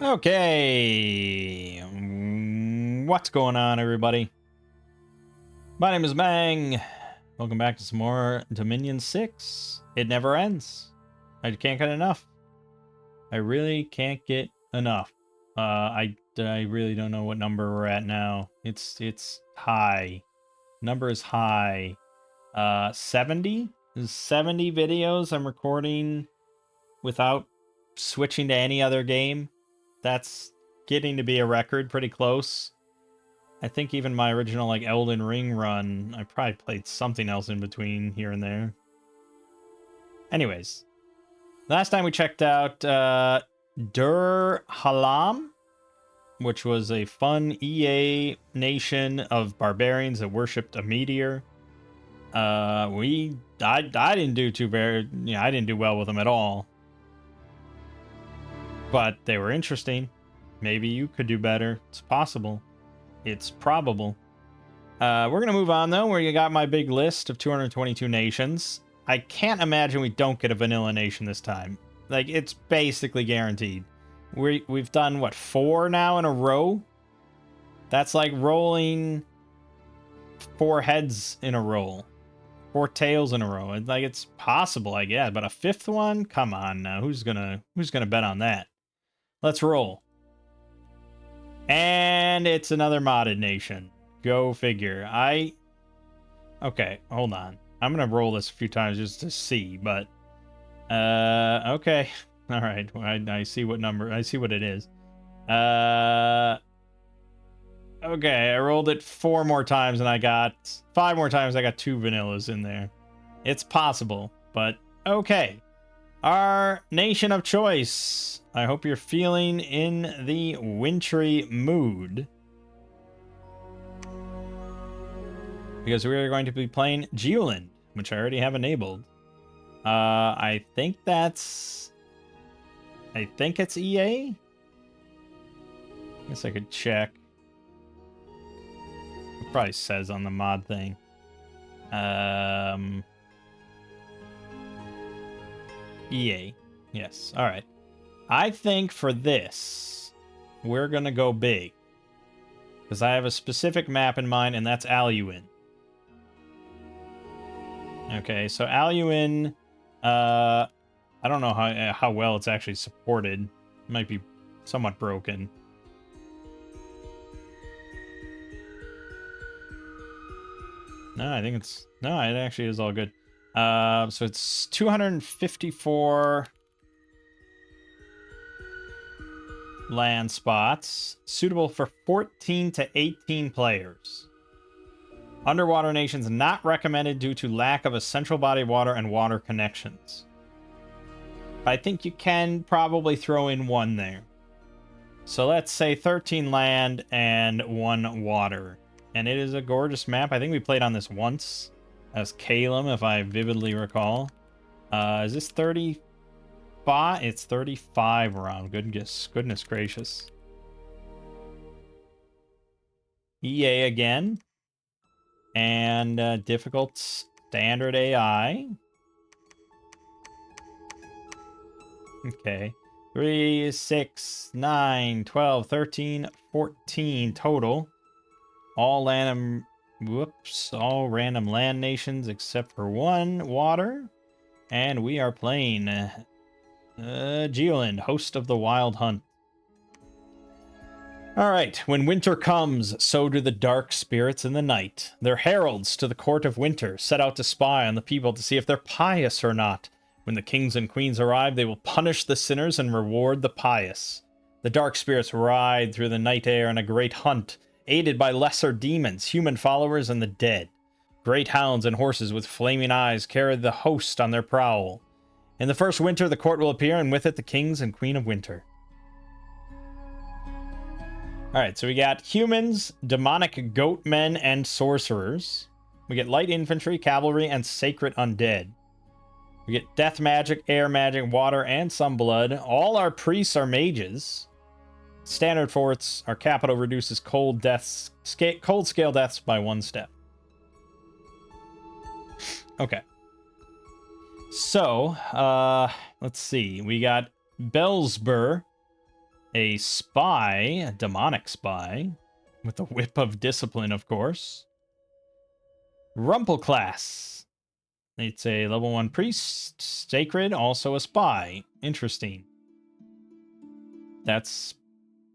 Okay, what's going on, everybody? My name is Mangg. Welcome back to some more Dominion 6. It never ends. I can't get enough. I really can't get enough. I really don't know what number we're at now. It's high. Number is high. 70? 70 videos I'm recording without switching to any other game. That's getting to be a record, pretty close. I think even my original like Elden Ring run, I probably played something else in between here and there. Anyways, last time we checked out Dur Halam, which was a fun EA nation of barbarians that worshipped a meteor. I didn't do too very, I didn't do well with them at all. But they were interesting. Maybe you could do better. It's possible. It's probable. We're going to move on, though, where you got my big list of 222 nations. I can't imagine we don't get a vanilla nation this time. Like, it's basically guaranteed. We've done, what, 4 now in a row? That's like rolling 4 heads in a row. 4 tails in a row. Like, it's possible, I guess. But a 5th one? Come on now. Who's gonna bet on that? Let's roll. And it's another modded nation. Go figure. Okay, hold on. I'm gonna roll this a few times just to see, but okay. All right. Well, I see what number. I see what it is. Okay, I rolled it 4 more times and I got 5 more times. I got 2 vanillas in there. It's possible, but okay. Our nation of choice. I hope you're feeling in the wintry mood, because we are going to be playing Geolland, which I already have enabled. I think it's EA? Guess I could check. It probably says on the mod thing. EA. Yes. All right. I think for this, we're going to go big, because I have a specific map in mind, and that's Aluin. Okay, so Aluin, I don't know how well it's actually supported. It might be somewhat broken. No, I think it's... No, it actually is all good. So it's 254 land spots, suitable for 14 to 18 players. Underwater nations not recommended due to lack of a central body of water and water connections. I think you can probably throw in 1 there. So let's say 13 land and 1 water. And it is a gorgeous map. I think we played on this once as Calum, if I vividly recall. Is this 35? It's 35 round. Goodness gracious. EA again. And difficult standard AI. Okay. 3, 6, 9, 12, 13, 14 total. All random land nations except for 1 water. And we are playing Geolland, host of the Wild Hunt. Alright, when winter comes, so do the dark spirits in the night. Their heralds to the court of winter set out to spy on the people to see if they're pious or not. When the kings and queens arrive, they will punish the sinners and reward the pious. The dark spirits ride through the night air in a great hunt, aided by lesser demons, human followers, and the dead. Great hounds and horses with flaming eyes carry the host on their prowl. In the first winter, the court will appear, and with it the kings and queen of winter. Alright, so we got humans, demonic goat men, and sorcerers. We get light infantry, cavalry, and sacred undead. We get death magic, air magic, water, and some blood. All our priests are mages. Standard forts, our capital reduces cold scale deaths by 1 step. Okay. So, let's see. We got Belsbur, A spy, a demonic spy, with the whip of discipline, of course. Rumple class. It's a level 1 priest, sacred, also a spy. Interesting. That's,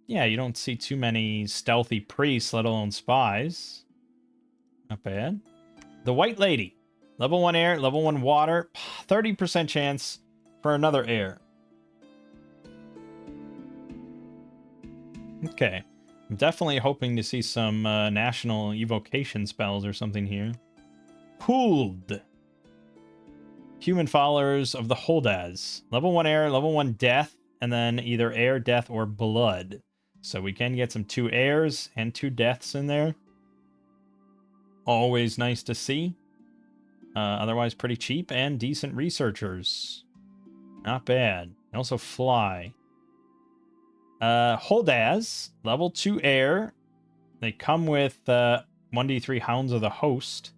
yeah, you don't see too many stealthy priests, let alone spies. Not bad. The White Lady. Level 1 air, level 1 water, 30% chance for another air. Okay. I'm definitely hoping to see some national evocation spells or something here. Pooled. Human followers of the Holdaz. Level 1 air, level 1 death, and then either air, death, or blood. So we can get some 2 airs and 2 deaths in there. Always nice to see. Otherwise pretty cheap and decent researchers. Not bad. They also fly. Holdaz, level 2 air. They come with 1d3 Hounds of the Host.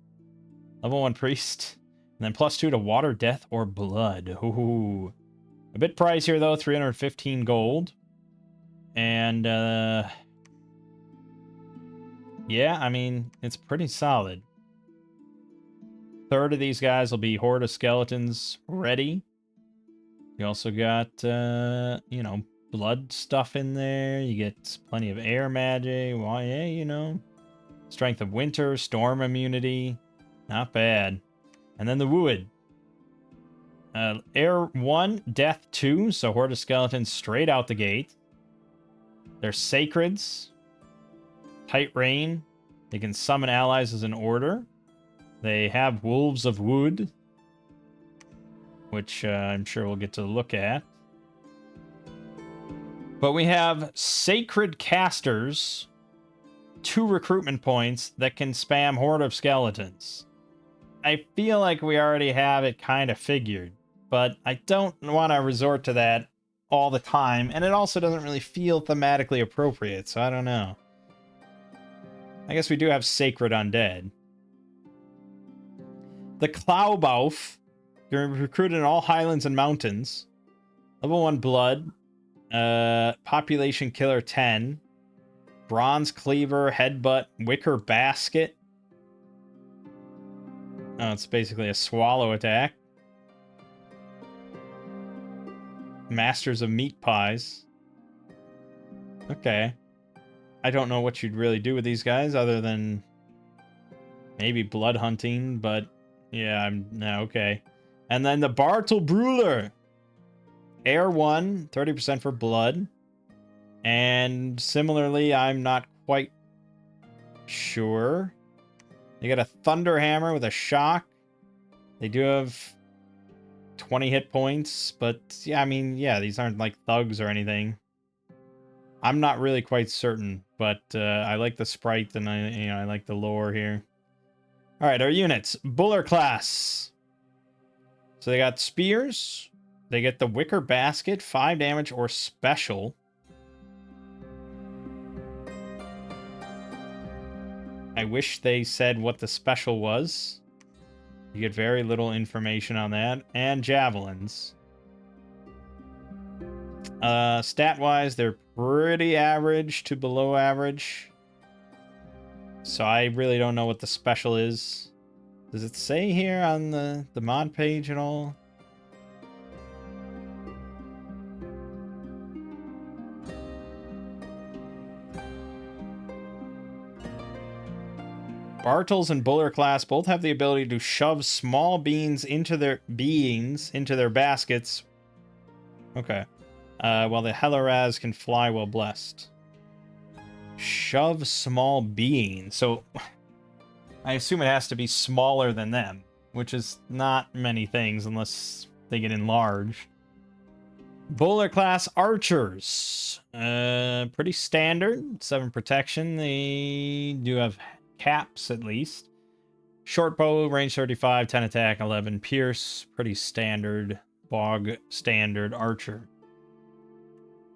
Level 1 priest. And then +2 to water, death, or blood. Ooh. A bit pricier though, 315 gold. And yeah, I mean, it's pretty solid. Third of these guys will be Horde of Skeletons ready. You also got, you know, blood stuff in there. You get plenty of air magic. Well, yeah, you know. Strength of Winter, Storm Immunity. Not bad. And then the Wood. Air 1, Death 2. So Horde of Skeletons straight out the gate. They're Sacreds. Tight Rain. They can summon allies as an order. They have Wolves of Wood, which I'm sure we'll get to look at. But we have Sacred Casters, 2 recruitment points that can spam Horde of Skeletons. I feel like we already have it kind of figured, but I don't want to resort to that all the time, and it also doesn't really feel thematically appropriate, so I don't know. I guess we do have Sacred Undead. The Klaubauf. You're recruited in all highlands and mountains. Level 1 blood. Population killer 10. Bronze cleaver, headbutt, wicker basket. Oh, it's basically a swallow attack. Masters of meat pies. Okay. I don't know what you'd really do with these guys other than maybe blood hunting, but yeah, okay. And then the Bartel Bruler. Air 1, 30% for blood. And similarly, I'm not quite sure. They got a Thunder Hammer with a shock. They do have 20 hit points, but yeah, I mean, yeah, these aren't like thugs or anything. I'm not really quite certain, but I like the sprite and I like the lore here. All right, our units. Buller class. So they got spears. They get the wicker basket, 5 damage or special. I wish they said what the special was. You get very little information on that. And javelins. Stat-wise, they're pretty average to below average. So I really don't know what the special is. Does it say here on the mod page at all? Bartels and Buller class both have the ability to shove small beans into their baskets. Okay. While the Helleraz can fly while blessed. Shove small beings. So I assume it has to be smaller than them, which is not many things unless they get enlarged. Buller class archers. Pretty standard. 7 protection. They do have caps at least. Short bow, range 35, 10 attack, 11 pierce. Pretty standard, bog standard archer.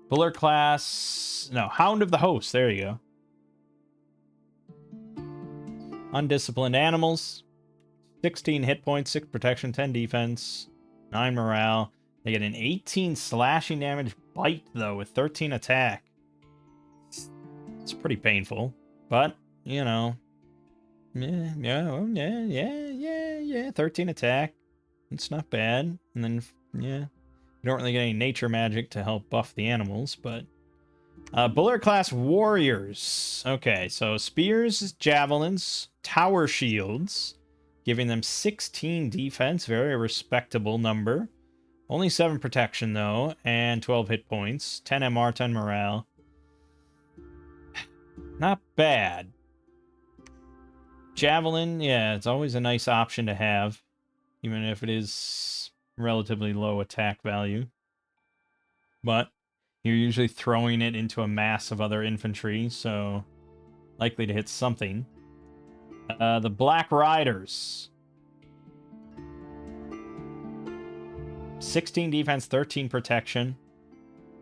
Buller class, no, Hound of the Host, there you go. Undisciplined animals. 16 hit points, 6 protection, 10 defense, 9 morale. They get an 18 slashing damage bite, though, with 13 attack. It's pretty painful, but, you know. Yeah. 13 attack. It's not bad. And then, yeah. You don't really get any nature magic to help buff the animals, but... bullet class warriors. Okay, so spears, javelins, tower shields, giving them 16 defense, very respectable number. Only 7 protection though, and 12 hit points, 10 MR, 10 morale. Not bad. Javelin, yeah, it's always a nice option to have, even if it is relatively low attack value. But you're usually throwing it into a mass of other infantry, so likely to hit something. The Black Riders. 16 defense, 13 protection.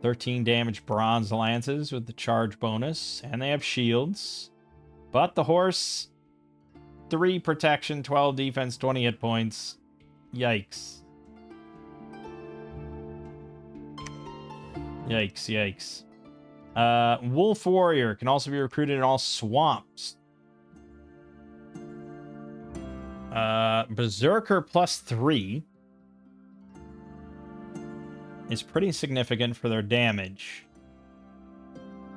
13 damage bronze lances with the charge bonus. And they have shields. But the horse, 3 protection, 12 defense, 20 hit points. Yikes. Yikes. Wolf Warrior can also be recruited in all swamps. Berserker +3 is pretty significant for their damage.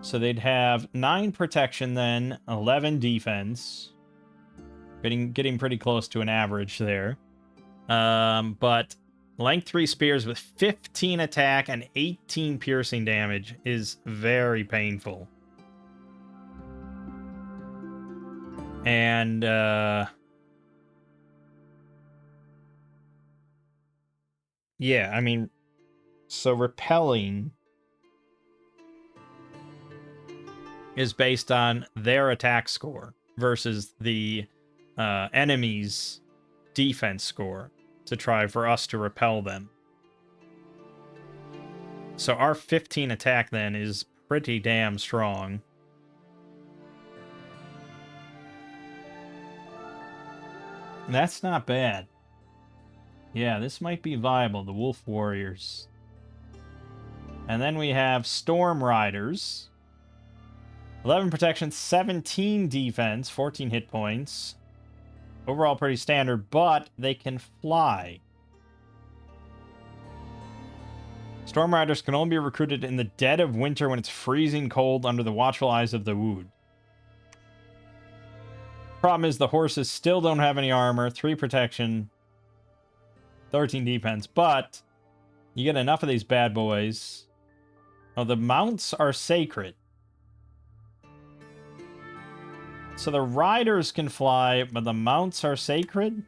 So they'd have 9 protection then, 11 defense. Getting pretty close to an average there. But length 3 spears with 15 attack and 18 piercing damage is very painful. And yeah, I mean, so repelling is based on their attack score versus the enemy's defense score to try for us to repel them. So our 15 attack then is pretty damn strong. That's not bad. Yeah, this might be viable, the Wolf Warriors. And then we have Storm Riders. 11 protection, 17 defense, 14 hit points. Overall pretty standard, but they can fly. Storm Riders can only be recruited in the dead of winter when it's freezing cold under the watchful eyes of the Wood. Problem is the horses still don't have any armor, 3 protection, 13 defense, but you get enough of these bad boys. Oh, the mounts are sacred. So the riders can fly, but the mounts are sacred?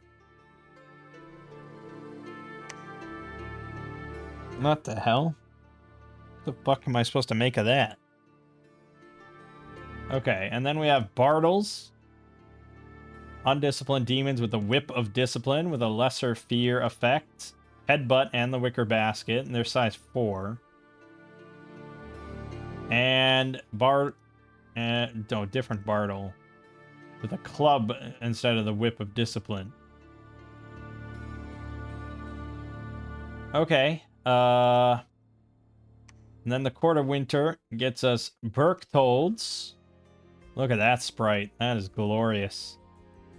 What the hell? What the fuck am I supposed to make of that? Okay, and then we have Bartles. Undisciplined demons with the Whip of Discipline with a lesser fear effect. Headbutt and the Wicker Basket, and they're size 4. And different Bartle. With a club instead of the Whip of Discipline. Okay. And then the Court of Winter gets us Berchtolds. Look at that sprite. That is glorious.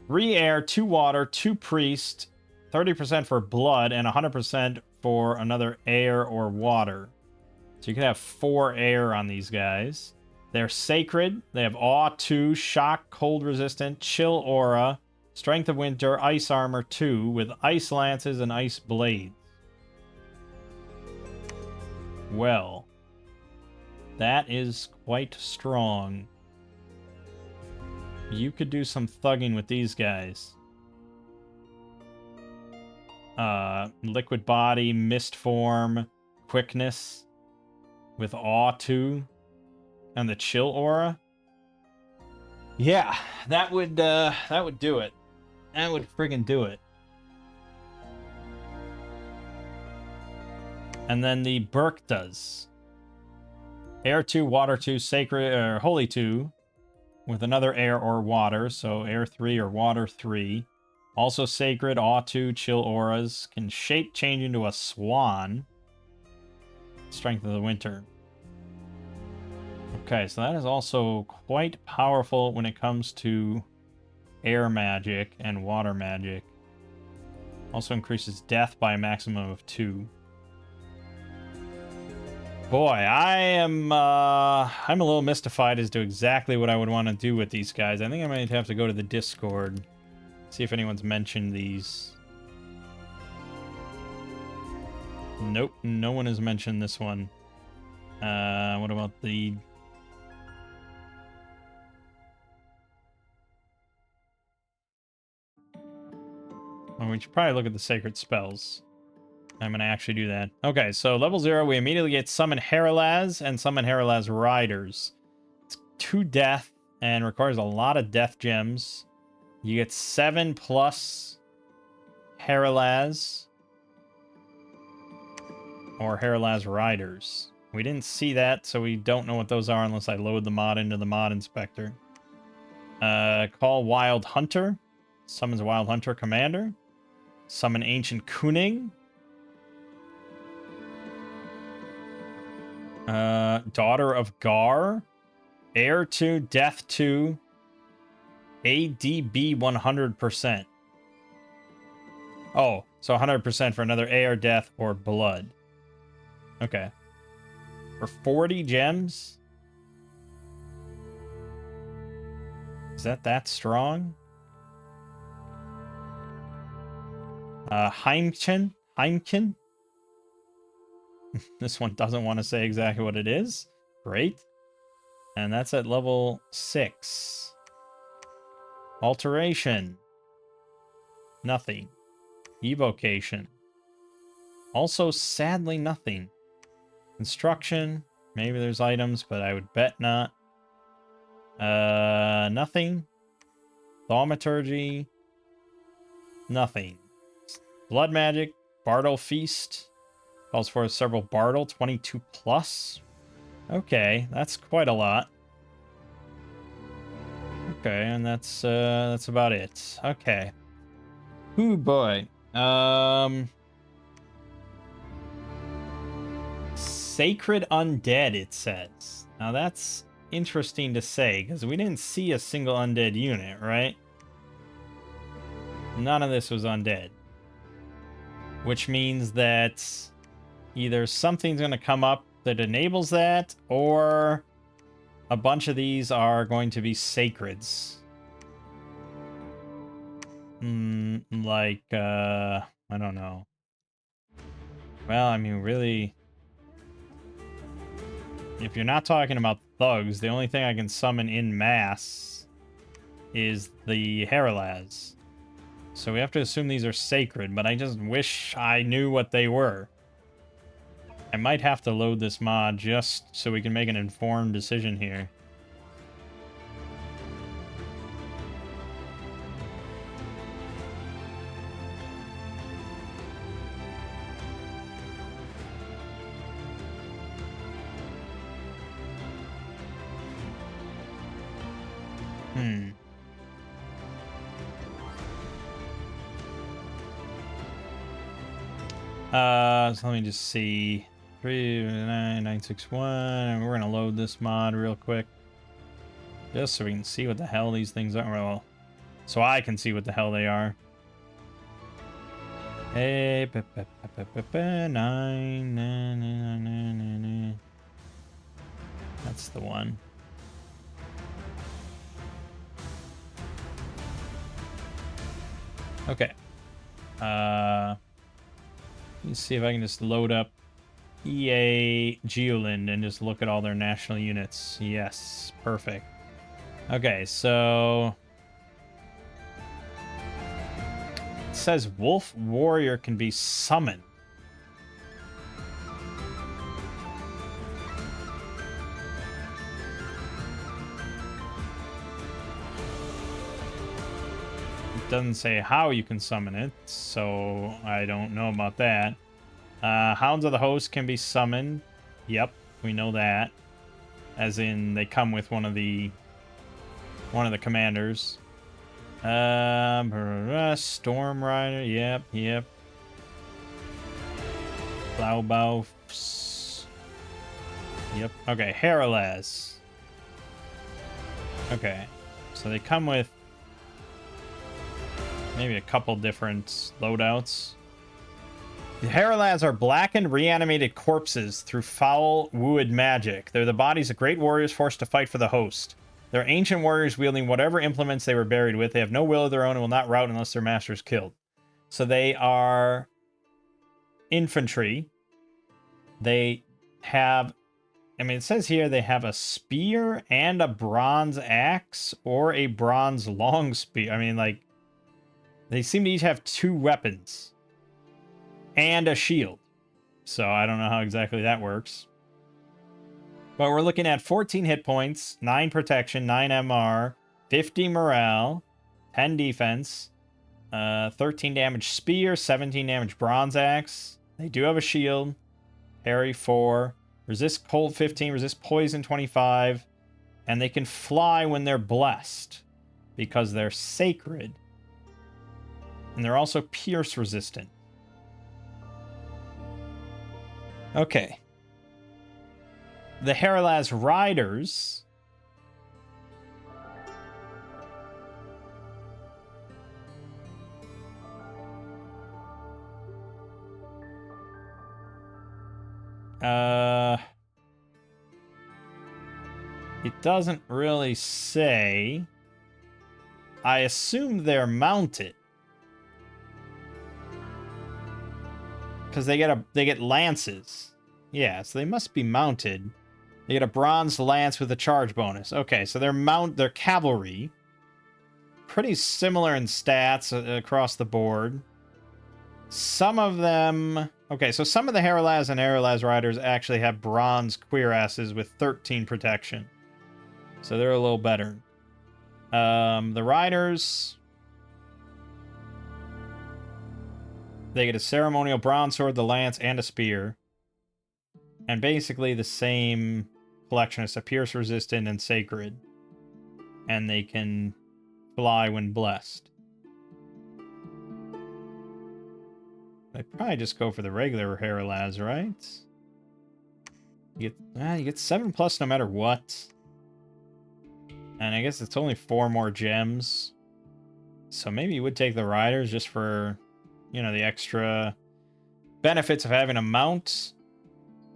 3 air, 2 water, 2 priest, 30% for blood, and 100% for another air or water. So you can have 4 air on these guys. They're sacred. They have Awe 2, Shock, Cold Resistant, Chill Aura, Strength of Winter, Ice Armor 2, with Ice Lances and Ice Blades. Well, that is quite strong. You could do some thugging with these guys. Liquid Body, Mist Form, Quickness, with Awe 2, and the Chill Aura. Yeah, that would do it. That would friggin' do it. And then the Burk does. Air 2, Water 2, Sacred, or Holy 2, with another air or water, so air 3 or water 3. Also sacred, Awe 2, Chill Auras, can shape change into a swan. Strength of the Winter. Okay, so that is also quite powerful when it comes to air magic and water magic. Also increases death by a maximum of 2. Boy, I'm a little mystified as to exactly what I would want to do with these guys. I think I might have to go to the Discord, see if anyone's mentioned these. Nope, no one has mentioned this one. What about the... Well, we should probably look at the sacred spells. I'm going to actually do that. Okay, so level 0, we immediately get Summon Heralaz and Summon Heralaz Riders. It's 2 death and requires a lot of death gems. You get 7 plus Heralaz or Heralaz Riders. We didn't see that, so we don't know what those are unless I load the mod into the mod inspector. Call Wild Hunter. Summons Wild Hunter Commander. Summon Ancient Kuning. Daughter of Gar. Heir 2, Death 2. ADB 100%. Oh, so 100% for another air, death, or blood. Okay. For 40 gems? Is that strong? Heimchen? This one doesn't want to say exactly what it is. Great. And that's at level 6. Alteration. Nothing. Evocation. Also, sadly, nothing. Construction. Maybe there's items, but I would bet not. Nothing. Thaumaturgy. Nothing. Blood magic. Bartle Feast. Calls for several Bartle. 22 plus. Okay, that's quite a lot. Okay, and that's about it. Okay. Ooh boy. Sacred Undead, it says. Now that's interesting to say, because we didn't see a single undead unit, right? None of this was undead. Which means that either something's going to come up that enables that, or a bunch of these are going to be sacreds. Like, I don't know. Well, I mean, really, if you're not talking about thugs, the only thing I can summon in mass is the Heralaz. So we have to assume these are sacred, but I just wish I knew what they were. I might have to load this mod just so we can make an informed decision here. So let me just see. 39961, and we're gonna load this mod real quick. Just so we can see what the hell these things are. Well, so I can see what the hell they are. Hey, 9. That's the one. Okay. Let's see if I can just load up EA Geolland and just look at all their national units. Yes, perfect. Okay, so it says Wolf Warrior can be summoned. It doesn't say how you can summon it, so I don't know about that. Hounds of the Host can be summoned. Yep, we know that. As in, they come with one of the commanders. Storm Rider. Yep. Blaubau. Yep. Okay, Heralaz. Okay. So they come with maybe a couple different loadouts. The Heralaz are blackened, reanimated corpses through foul, wooed magic. They're the bodies of great warriors forced to fight for the host. They're ancient warriors wielding whatever implements they were buried with. They have no will of their own and will not rout unless their master is killed. So they are infantry. They have, I mean, it says here they have a spear and a bronze axe or a bronze long spear. I mean, like, they seem to each have 2 weapons and a shield. So I don't know how exactly that works. But we're looking at 14 hit points, 9 protection, 9 MR, 50 morale, 10 defense, 13 damage spear, 17 damage bronze axe. They do have a shield. Parry 4. Resist cold 15, resist poison 25. And they can fly when they're blessed because they're sacred. And they're also pierce resistant. Okay. The Heralaz Riders. It doesn't really say. I assume they're mounted. Because they get lances. Yeah, so they must be mounted. They get a bronze lance with a charge bonus. Okay, so they're cavalry. Pretty similar in stats across the board. Some of them... Okay, so some of the Heralaz and Heralaz Riders actually have bronze cuirasses with 13 protection. So they're a little better. The Riders... They get a ceremonial bronze sword, the lance, and a spear. And basically the same collection as a pierce resistant and sacred. And they can fly when blessed. I'd probably just go for the regular Heralaz, right? You get 7+ no matter what. And I guess it's only 4 more gems. So maybe you would take the Riders just for, you know, the extra benefits of having a mount.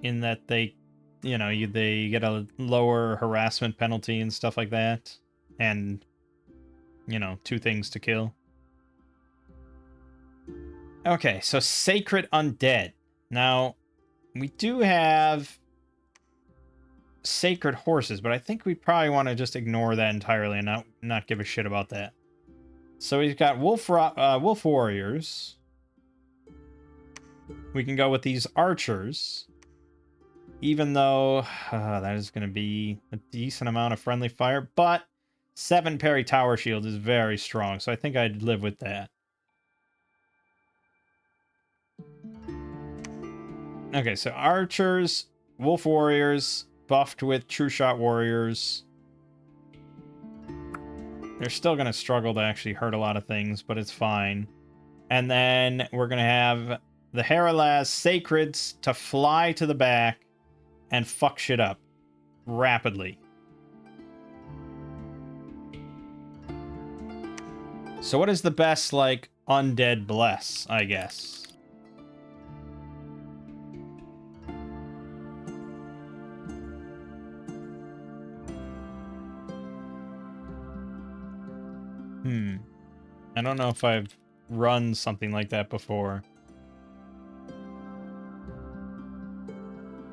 In that they, you know, they get a lower harassment penalty and stuff like that. And, you know, 2 things to kill. Okay, so Sacred Undead. Now, we do have Sacred Horses, but I think we probably want to just ignore that entirely and not give a shit about that. So we've got Wolf Warriors. We can go with these Archers. Even though that is going to be a decent amount of friendly fire, but 7 parry tower shield is very strong, so I think I'd live with that. Okay, so Archers, Wolf Warriors, buffed with True Shot Warriors. They're still going to struggle to actually hurt a lot of things, but it's fine. And then we're going to have the Heralaz Sacreds to fly to the back and fuck shit up rapidly. So what is the best, like, undead bless, I guess? I don't know if I've run something like that before.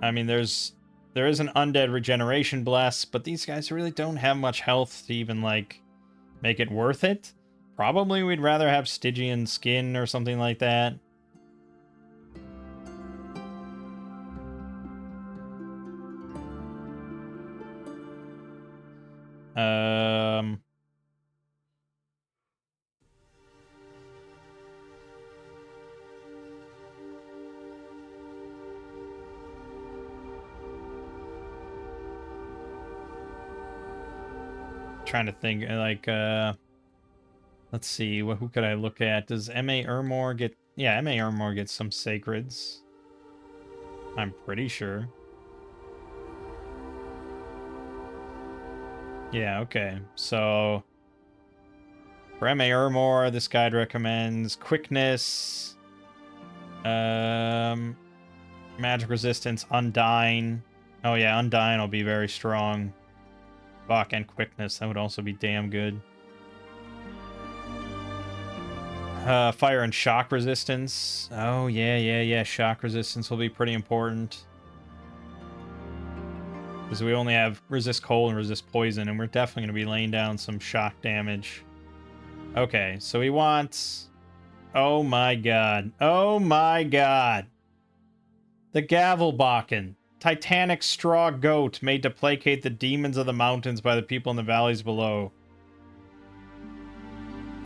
I mean, there is an undead regeneration bless, but these guys really don't have much health to even, like, make it worth it. Probably we'd rather have Stygian skin or something like that. Trying to think, like, let's see, who could I look at? Does M.A. Ermor get... Yeah, M.A. Ermor gets some sacreds. I'm pretty sure. Yeah, okay. So for MA Ermor, this guide recommends quickness, magic resistance, undying. Oh yeah, undying will be very strong. Fuck, and quickness, that would also be damn good. Fire and shock resistance. Oh yeah. Shock resistance will be pretty important. Because we only have resist cold and resist poison, and we're definitely going to be laying down some shock damage. Okay, so we want... Oh my god. Oh my god. The Gavelbakken. Titanic straw goat made to placate the demons of the mountains by the people in the valleys below.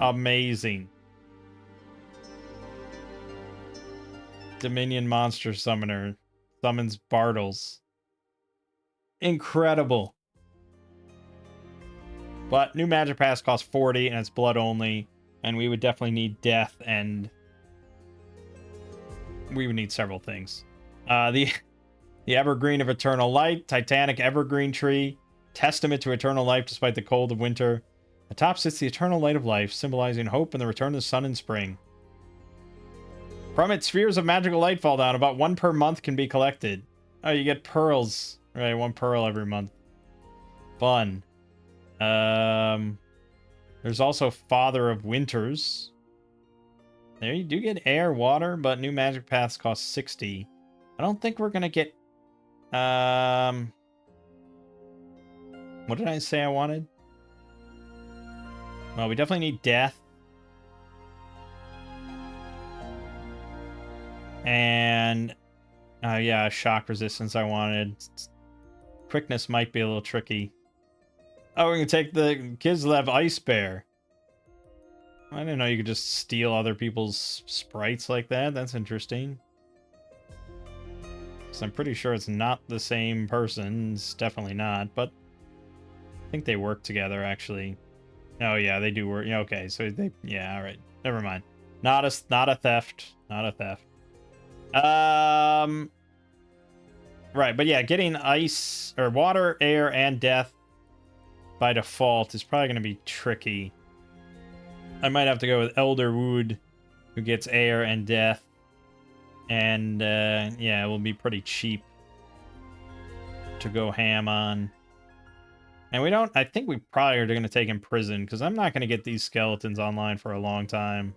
Amazing. Dominion monster summoner. Summons Bartles. Incredible. But new magic pass costs 40 and it's blood only. And we would definitely need death and... we would need several things. The Evergreen of Eternal Light. Titanic Evergreen Tree. Testament to eternal life despite the cold of winter. Atop sits the eternal light of life, symbolizing hope and the return of the sun in spring. From it, spheres of magical light fall down. About 1 per month can be collected. Oh, you get pearls. Right, 1 pearl every month. Fun. There's also Father of Winters. There you do get air, water, but new magic paths cost 60. I don't think we're gonna get... what did I say I wanted? Well, we definitely need death. And... yeah, shock resistance I wanted. Quickness might be a little tricky. Oh, we're gonna take the Kislev Ice Bear. I didn't know you could just steal other people's sprites like that. That's interesting. Because I'm pretty sure it's not the same person. It's definitely not, but I think they work together, actually. Oh, yeah, they do work. Yeah, okay, so they... yeah, all right. Never mind. Not a theft. Not a theft. Right, but yeah, getting ice, or water, air, and death by default is probably going to be tricky. I might have to go with Elderwood, who gets air and death. And, yeah, it will be pretty cheap to go ham on. And we don't... I think we probably are going to take him prison, because I'm not going to get these skeletons online for a long time.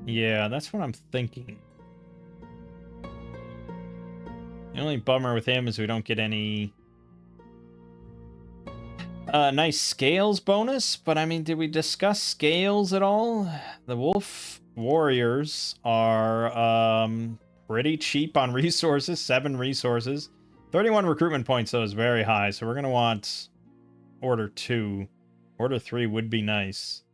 Yeah, that's what I'm thinking. The only bummer with him is we don't get any... nice scales bonus, but I mean, did we discuss scales at all? The wolf warriors are pretty cheap on resources, 7 resources. 31 recruitment points, though, is very high, so we're going to want Order 2. Order 3 would be nice.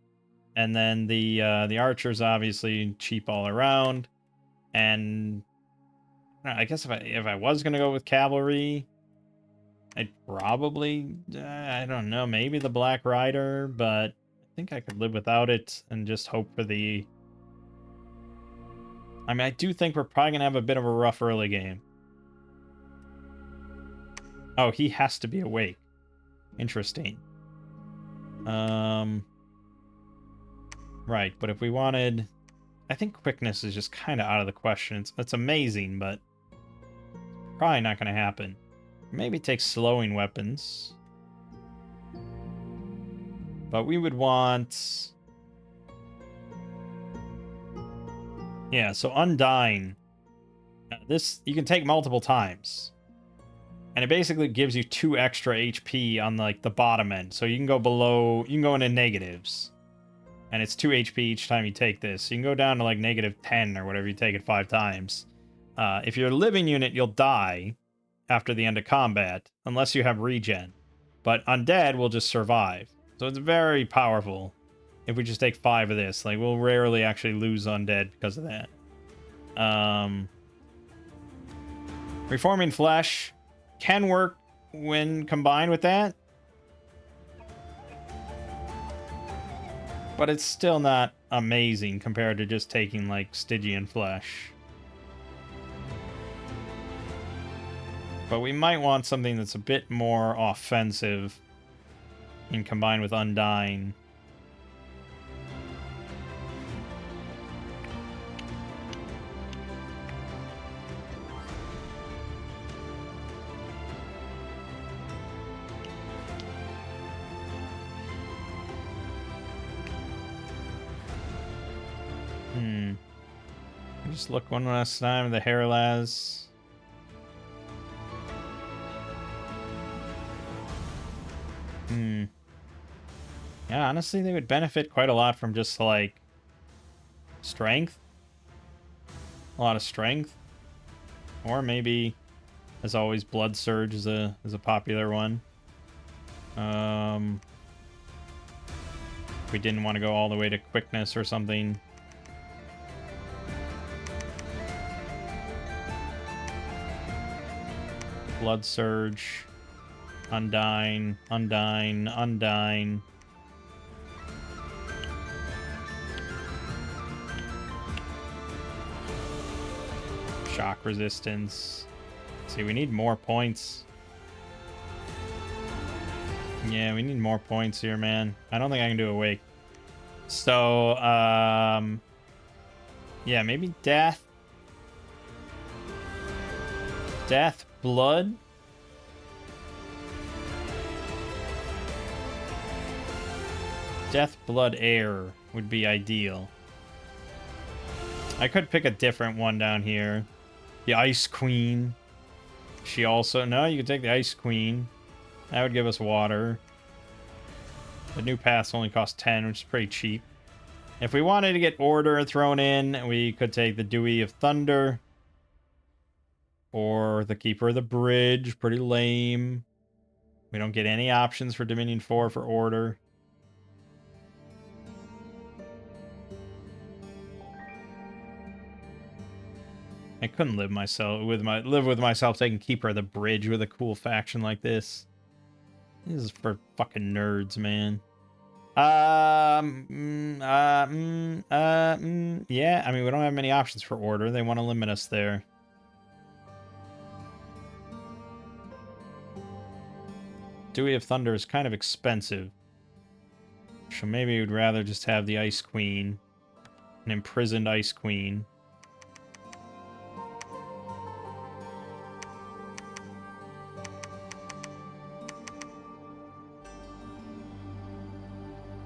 And then the archers, obviously, cheap all around. And I guess if I was going to go with cavalry... I'd probably, I don't know, maybe the Black Rider, but I think I could live without it and just hope for the... I mean, I do think we're probably going to have a bit of a rough early game. Oh, he has to be awake. Interesting. Right, but if we wanted... I think quickness is just kind of out of the question. It's amazing, but probably not going to happen. Maybe take slowing weapons. But we would want... yeah, so Undying. This, you can take multiple times. And it basically gives you 2 extra HP on, like, the bottom end. So you can go below... you can go into negatives. And it's 2 HP each time you take this. So you can go down to, like, -10 or whatever you take it 5 times. If you're a living unit, you'll die after the end of combat, unless you have regen. But undead will just survive. So it's very powerful if we just take 5 of this. Like, we'll rarely actually lose undead because of that. Reforming Flesh can work when combined with that. But it's still not amazing compared to just taking, like, Stygian Flesh. But we might want something that's a bit more offensive and combined with Undying. Just look one last time at the Heralaz. Yeah, honestly, they would benefit quite a lot from just, like, strength. A lot of strength. Or maybe, as always, Blood Surge is a popular one. If we didn't want to go all the way to quickness or something. Blood Surge. Undying. Undying. Undying. Shock resistance. See, we need more points. Yeah, we need more points here, man. I don't think I can do Awake. So, yeah, maybe Death. Death, Blood. Death, Blood, Air would be ideal. I could pick a different one down here. The Ice Queen. She also... No, you could take the Ice Queen. That would give us water. The new paths only cost 10, which is pretty cheap. If we wanted to get Order thrown in, we could take the Dewy of Thunder. Or the Keeper of the Bridge. Pretty lame. We don't get any options for Dominion 4 for Order. I couldn't live with myself taking Keeper of the Bridge with a cool faction like this. This is for fucking nerds, man. Yeah, I mean, we don't have many options for Order. They want to limit us there. Dewy of Thunder is kind of expensive. So maybe we'd rather just have the Ice Queen. An imprisoned Ice Queen.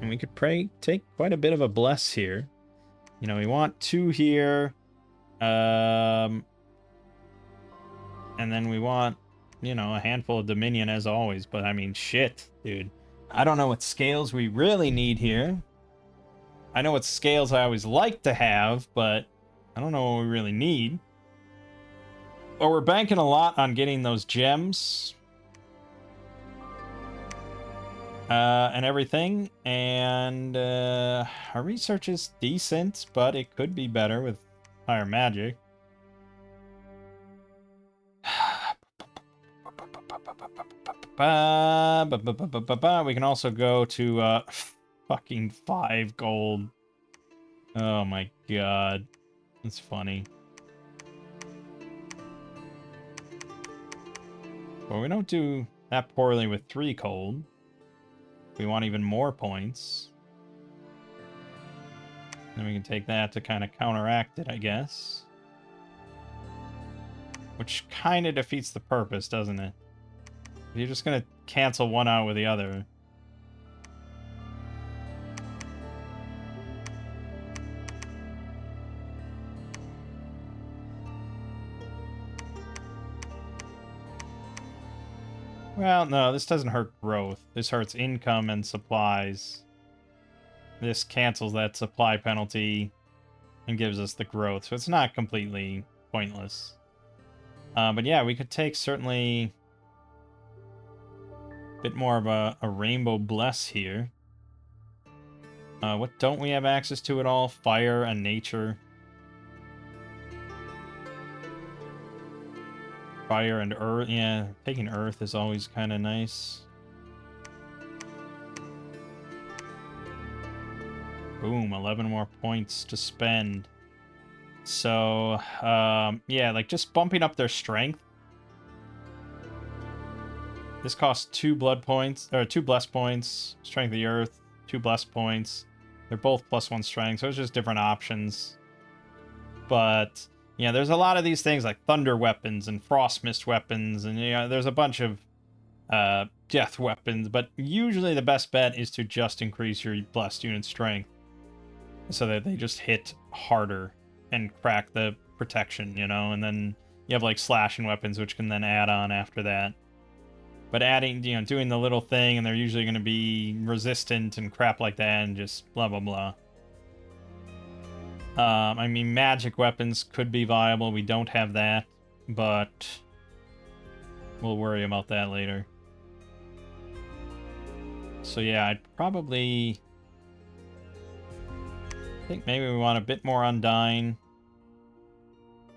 And we could take quite a bit of a bless here. You know, we want 2 here. And then we want, you know, a handful of Dominion as always. But I mean, shit, dude. I don't know what scales we really need here. I know what scales I always like to have, but I don't know what we really need. But we're banking a lot on getting those gems. And everything, and our research is decent, but it could be better with higher magic. We can also go to fucking 5 gold. Oh my god, that's funny. But we don't do that poorly with 3 gold. We want even more points. Then we can take that to kind of counteract it, I guess. Which kind of defeats the purpose, doesn't it? You're just going to cancel one out with the other. Well, no, this doesn't hurt growth. This hurts income and supplies. This cancels that supply penalty and gives us the growth, so it's not completely pointless. But yeah, we could take certainly a bit more of a Rainbow Bless here. What don't we have access to at all? Fire and nature. Fire and earth. Yeah, taking earth is always kind of nice. Boom, 11 more points to spend. So, yeah, like just bumping up their strength This costs 2 blood points, or 2 bless points. Strength of the Earth, 2 bless points. They're both +1 strength, so it's just different options. But, yeah, there's a lot of these things like thunder weapons and frost mist weapons, and, you know, there's a bunch of death weapons, but usually the best bet is to just increase your blessed unit strength so that they just hit harder and crack the protection, you know, and then you have like slashing weapons which can then add on after that. But adding, you know, doing the little thing, and they're usually going to be resistant and crap like that, and just blah blah blah. I mean, magic weapons could be viable. We don't have that, but we'll worry about that later. So yeah, I'd probably... I think maybe we want a bit more Undying,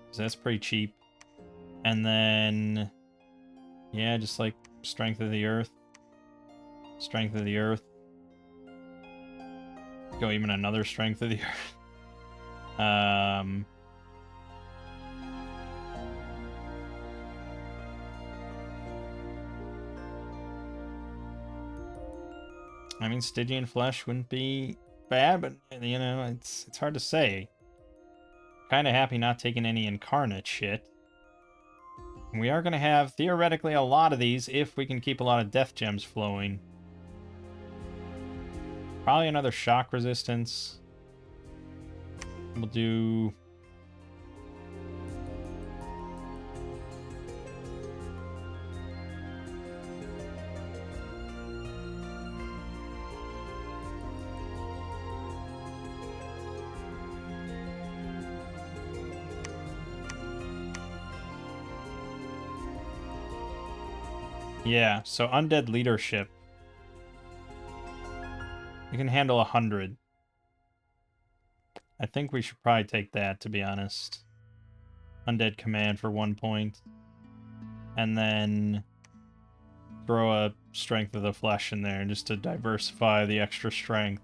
because that's pretty cheap. And then... yeah, just like Strength of the Earth. Strength of the Earth. Go even another Strength of the Earth. I mean, Stygian Flesh wouldn't be bad, but, you know, it's hard to say. Kind of happy not taking any Incarnate shit. We are going to have, theoretically, a lot of these if we can keep a lot of Death Gems flowing. Probably another Shock Resistance. We'll do... yeah, so Undead Leadership. You can handle 100. I think we should probably take that, to be honest. Undead Command for 1 point. And then throw a Strength of the Flesh in there just to diversify the extra strength.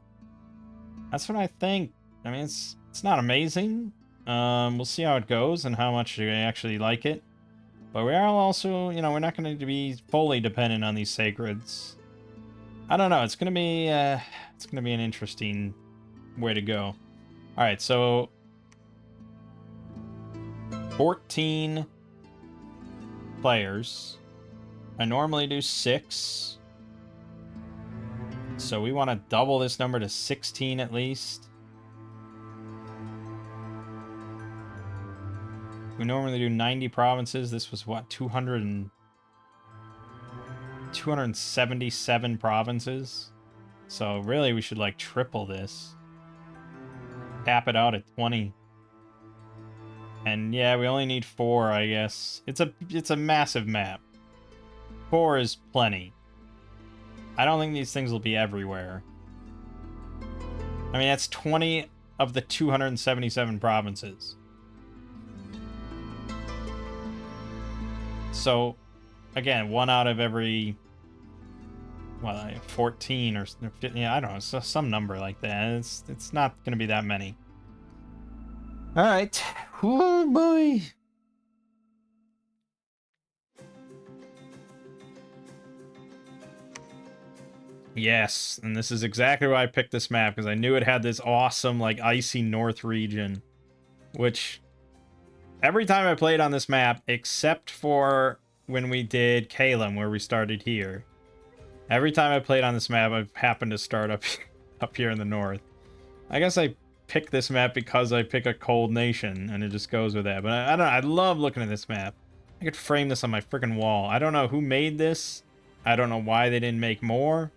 That's what I think. I mean, it's not amazing. We'll see how it goes and how much you actually like it. But we are also, you know, we're not going to be fully dependent on these sacreds. I don't know. It's going to be an interesting way to go. All right, so 14 players. I normally do 6. So we want to double this number to 16 at least. We normally do 90 provinces. This was what, 277 provinces. So really we should like triple this. Cap it out at 20. And yeah, we only need 4, I guess. It's a massive map. 4 is plenty. I don't think these things will be everywhere. I mean, that's 20 of the 277 provinces. So, again, 1 out of every, well, 14 or 15, yeah, I don't know, so some number like that. It's not going to be that many. All right. Oh, boy. Yes, and this is exactly why I picked this map, because I knew it had this awesome, like, icy north region, which... every time I played on this map, except for when we did Geolland, where we started here, every time I played on this map, I've happened to start up here in the north. I guess I picked this map because I pick a cold nation, and it just goes with that. But I don't know, I love looking at this map. I could frame this on my freaking wall. I don't know who made this. I don't know why they didn't make more.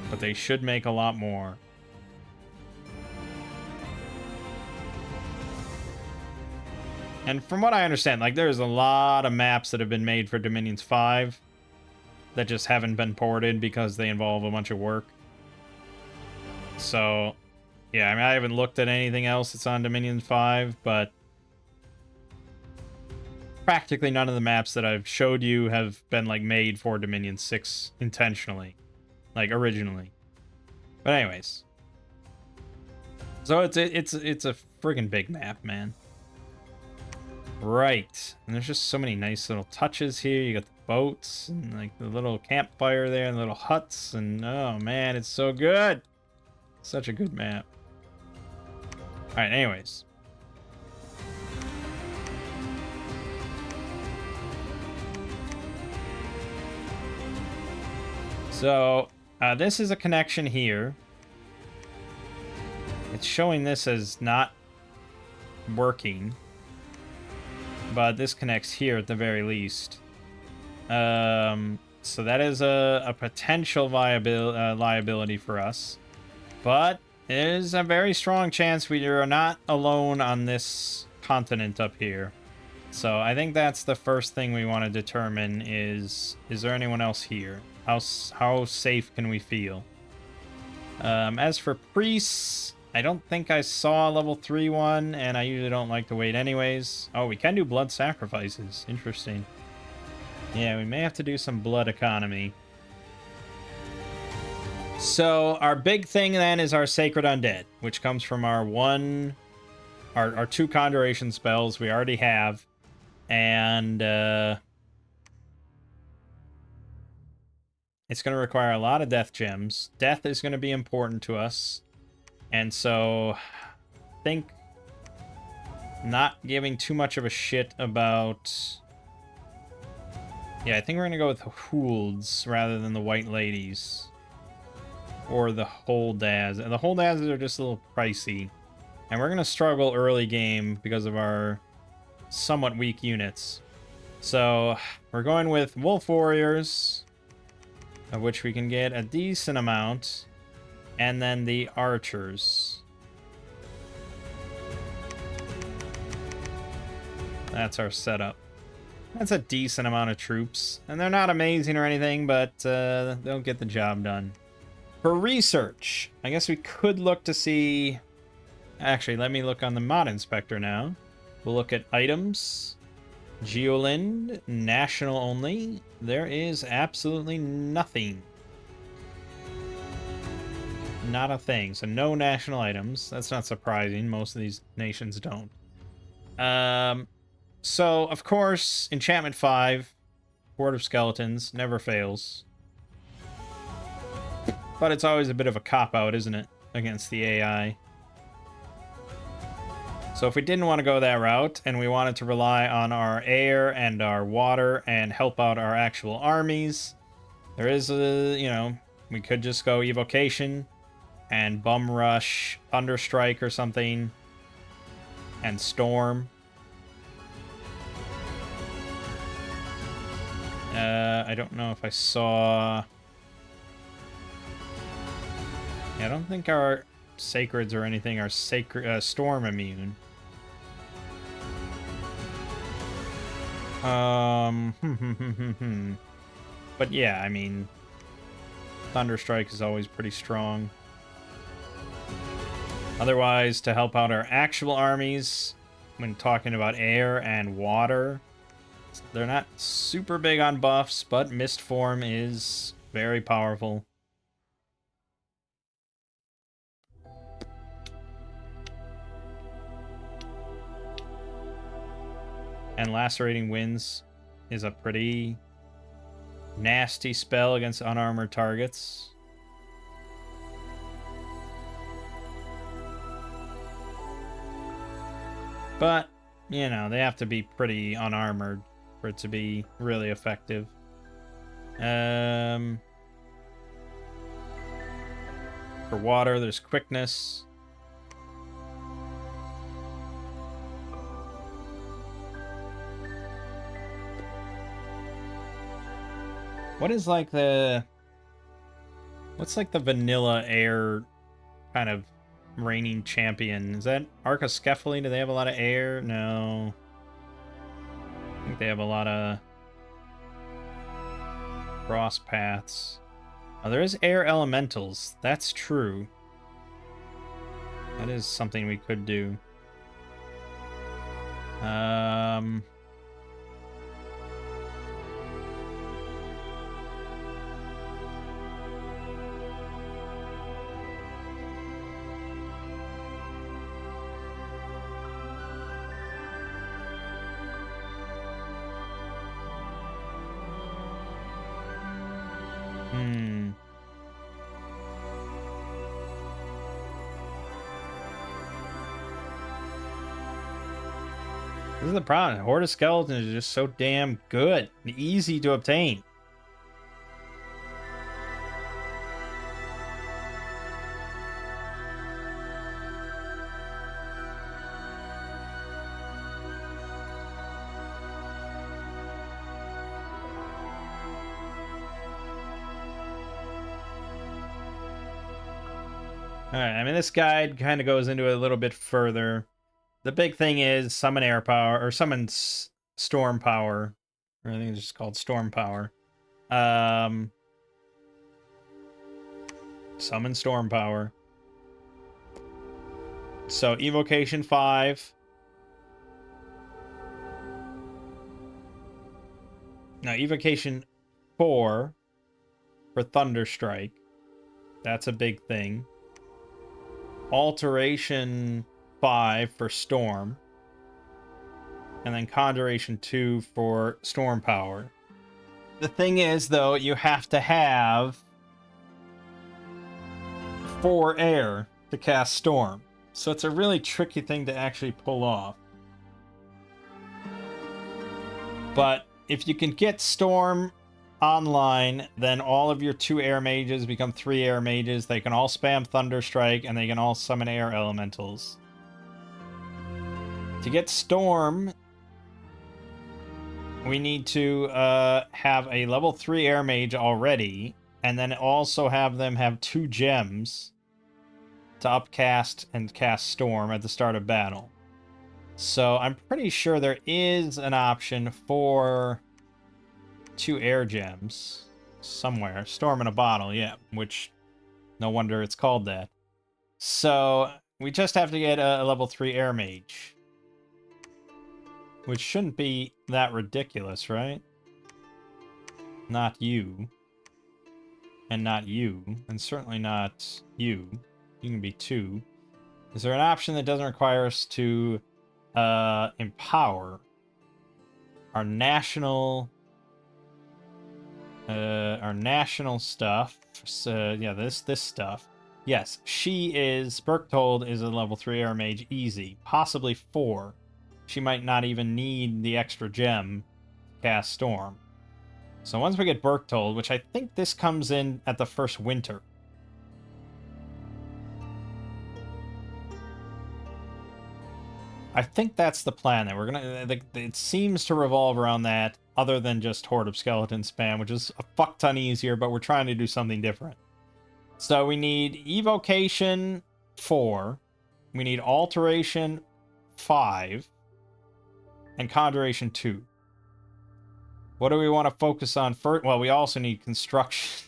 But they should make a lot more. And from what I understand, like, there's a lot of maps that have been made for Dominions 5 that just haven't been ported because they involve a bunch of work. So, yeah, I mean, I haven't looked at anything else that's on Dominions 5, but practically none of the maps that I've showed you have been, like, made for Dominion 6 intentionally. Like, originally. But anyways. So it's a friggin' big map, man. Right. And there's just so many nice little touches here. You got the boats and like the little campfire there and little huts. And oh man, it's so good. Such a good map. All right, anyways. So this is a connection here. It's showing this as not working. But this connects here at the very least. So that is a potential liability for us. But there's a very strong chance we are not alone on this continent up here. So I think that's the first thing we want to determine is there anyone else here? How safe can we feel? As for priests, I don't think I saw a level 3 one, and I usually don't like to wait anyways. Oh, we can do blood sacrifices. Interesting. Yeah, we may have to do some blood economy. So our big thing then is our Sacred Undead, which comes from our two Conjuration spells we already have. And it's going to require a lot of death gems. Death is going to be important to us. And so I think not giving too much of a shit about... Yeah, I think we're going to go with the Hoolds rather than the White Ladies. Or the Holdaz. The Holdazes are just a little pricey. And we're going to struggle early game because of our somewhat weak units. So we're going with Wolf Warriors, of which we can get a decent amount. And then the Archers. That's our setup. That's a decent amount of troops. And they're not amazing or anything, but they'll get the job done. For research, I guess we could look to see... Actually, let me look on the mod inspector now. We'll look at items. Geolland, national only. There is absolutely nothing. Not a thing. So no national items. That's not surprising. Most of these nations don't. So, of course, Enchantment 5, Horde of Skeletons, never fails. But it's always a bit of a cop-out, isn't it? Against the AI. So if we didn't want to go that route, and we wanted to rely on our air and our water and help out our actual armies, there is a, you know, we could just go Evocation and Bum Rush, Thunderstrike or something, and Storm. I don't know if I saw... Yeah, I don't think our Sacreds or anything are Storm immune. But yeah, I mean, Thunderstrike is always pretty strong. Otherwise, to help out our actual armies, when talking about air and water, they're not super big on buffs, but Mist Form is very powerful. And Lacerating Winds is a pretty nasty spell against unarmored targets. But, you know, they have to be pretty unarmored for it to be really effective. For water, there's quickness. What is like the... What's like the vanilla air kind of reigning champion? Is that Arcoscephaly? Do they have a lot of air? No. I think they have a lot of cross paths. Oh, there is air elementals. That's true. That is something we could do. This is the problem. Horde of Skeletons is just so damn good and easy to obtain. Alright, I mean, this guide kind of goes into it a little bit further. The big thing is summon air power, or summon storm power. Or I think it's just called storm power. Summon storm power. So, Evocation 5. Now, Evocation 4 for Thunderstrike. That's a big thing. Alteration 5 for Storm. And then Conjuration 2 for Storm Power. The thing is, though, you have to have 4 air to cast Storm. So it's a really tricky thing to actually pull off. But if you can get Storm online, then all of your 2 air mages become 3 air mages. They can all spam Thunderstrike, and they can all summon air elementals. To get Storm, we need to have a level 3 air mage already, and then also have them have 2 gems to upcast and cast Storm at the start of battle. So I'm pretty sure there is an option for 2 air gems somewhere. Storm in a bottle, yeah, which no wonder it's called that. So we just have to get a level 3 air mage, which shouldn't be that ridiculous, right? Not you. And not you. And certainly not you. You can be 2. Is there an option that doesn't require us to empower our national stuff? So yeah, this stuff. Yes, Berchtold is a level 3 air mage, easy. Possibly 4. She might not even need the extra gem to cast Storm. So once we get Berchtold, which I think this comes in at the first winter. I think that's the plan, that we're gonna... It seems to revolve around that, other than just Horde of Skeleton spam, which is a fuck ton easier, but we're trying to do something different. So we need Evocation 4, we need Alteration 5, and Conjuration 2. What do we want to focus on first? Well, we also need Construction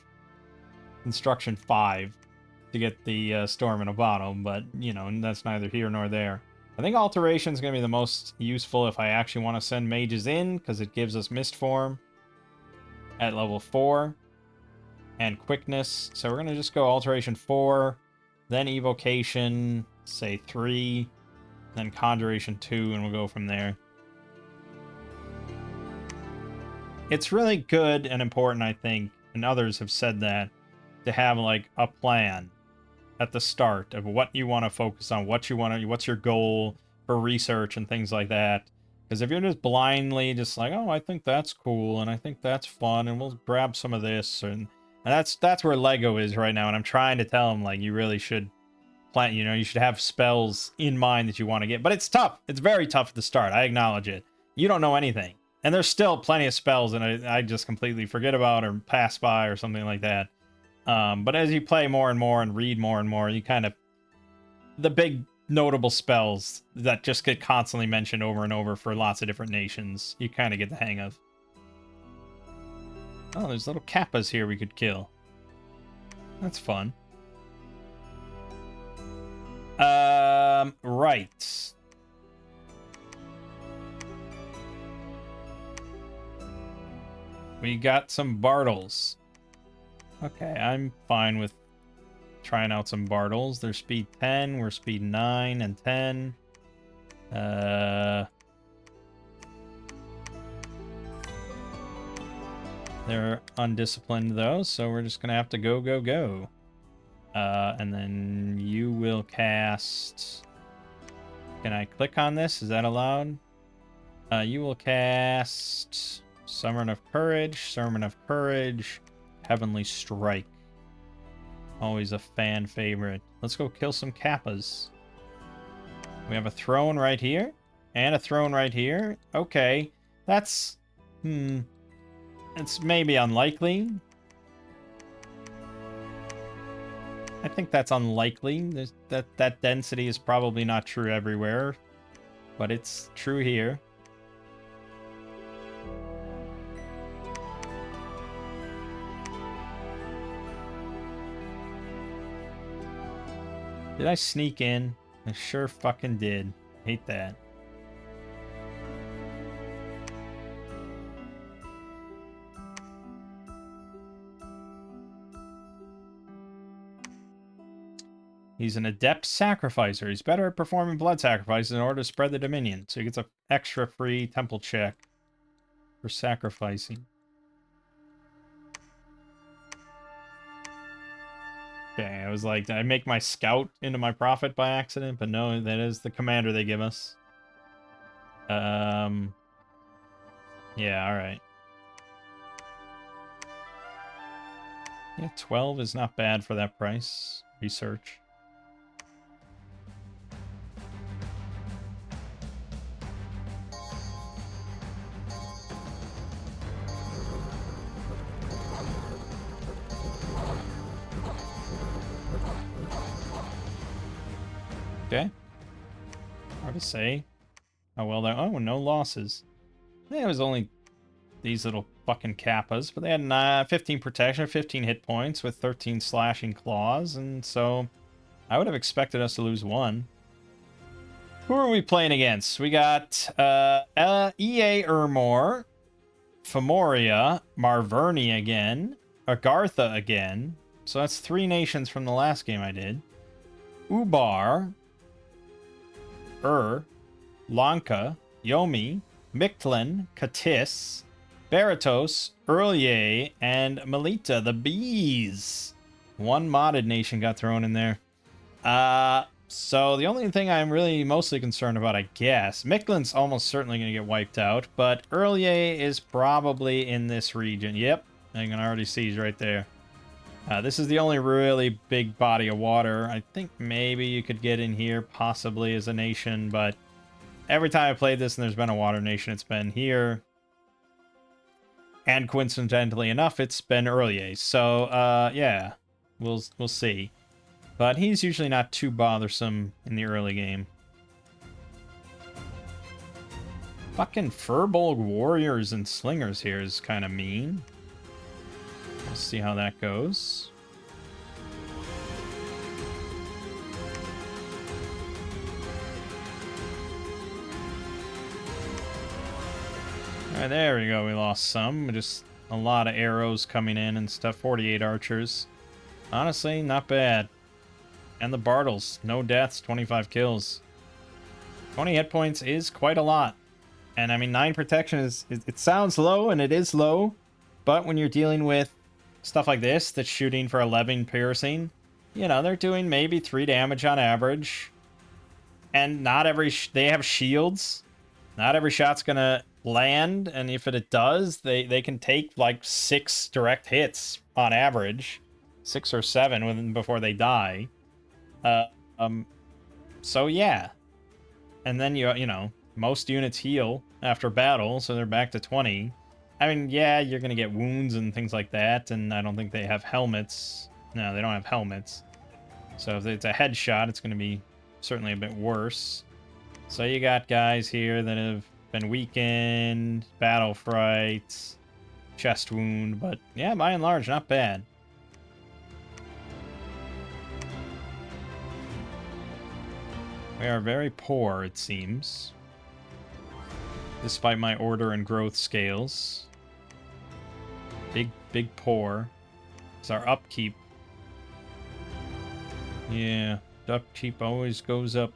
5 to get the Storm in a bottle, but, you know, that's neither here nor there. I think Alteration is going to be the most useful if I actually want to send mages in, because it gives us Mist Form at level 4 and Quickness. So we're going to just go Alteration 4, then Evocation, say 3, then Conjuration 2, and we'll go from there. It's really good and important, I think, and others have said that, to have like a plan at the start of what you want to focus on, what's your goal for research and things like that. Because if you're just blindly just like, oh, I think that's cool and I think that's fun and we'll grab some of this, and that's where Lego is right now. And I'm trying to tell them, like, you really should plan, you know, you should have spells in mind that you want to get. But it's tough. It's very tough at the start. I acknowledge it. You don't know anything. And there's still plenty of spells that I just completely forget about or pass by or something like that. But as you play more and more and read more and more, you kind of... The big notable spells that just get constantly mentioned over and over for lots of different nations, you kind of get the hang of. Oh, there's little kappas here we could kill. That's fun. Right. We got some Bartles. Okay, I'm fine with trying out some Bartles. They're speed 10, we're speed 9 and 10. They're undisciplined though, so we're just gonna have to go. And then you will cast... Can I click on this? Is that allowed? You will cast Sermon of Courage, Heavenly Strike. Always a fan favorite. Let's go kill some Kappas. We have a throne right here, and a throne right here. Okay, that's... It's maybe unlikely. I think that's unlikely. That density is probably not true everywhere, but it's true here. Did I sneak in? I sure fucking did. Hate that. He's an adept sacrificer. He's better at performing blood sacrifices in order to spread the Dominion. So he gets an extra free temple check for sacrificing. Okay, I was like, did I make my scout into my prophet by accident? But no, that is the commander they give us. Yeah, alright. Yeah, 12 is not bad for that price. Research. Okay. Hard to say how well they're... Oh, no losses. Yeah, it was only these little fucking Kappas, but they had 15 protection, 15 hit points with 13 slashing claws, and so I would have expected us to lose one. Who are we playing against? We got EA Ermor, Femoria, Marverni again, Agartha again. So that's 3 nations from the last game I did. Ubar, Lanka, Yomi, Mictlan, Katis, Baratos, Earlier, and Melita, the bees. 1 modded nation got thrown in there. So the only thing I'm really mostly concerned about, I guess, Mictlan's almost certainly going to get wiped out, but Earlier is probably in this region. Yep, I can already see he's right there. This is the only really big body of water. I think maybe you could get in here, possibly as a nation, but every time I played this and there's been a water nation, it's been here. And coincidentally enough, it's been Earlier. So, yeah, we'll see. But he's usually not too bothersome in the early game. Fucking Furbolg warriors and slingers here is kind of mean. Let's see how that goes. Alright, there we go. We lost some. Just a lot of arrows coming in and stuff. 48 archers. Honestly, not bad. And the Bartles. No deaths, 25 kills. 20 hit points is quite a lot. And I mean, 9 protection is... It sounds low, and it is low. But when you're dealing with stuff like this, that's shooting for 11 piercing, you know, they're doing maybe 3 damage on average. And not every... They have shields. Not every shot's gonna land. And if it does, they can take like 6 direct hits on average. 6 or 7 before they die. So yeah. And then you know, most units heal after battle, so they're back to 20. I mean, yeah, you're gonna get wounds and things like that, and I don't think they have helmets. No, they don't have helmets. So if it's a headshot, it's gonna be certainly a bit worse. So you got guys here that have been weakened, battle fright, chest wound, but yeah, by and large, not bad. We are very poor, it seems. Despite my order and growth scales. Big poor. It's our upkeep. Yeah, upkeep always goes up.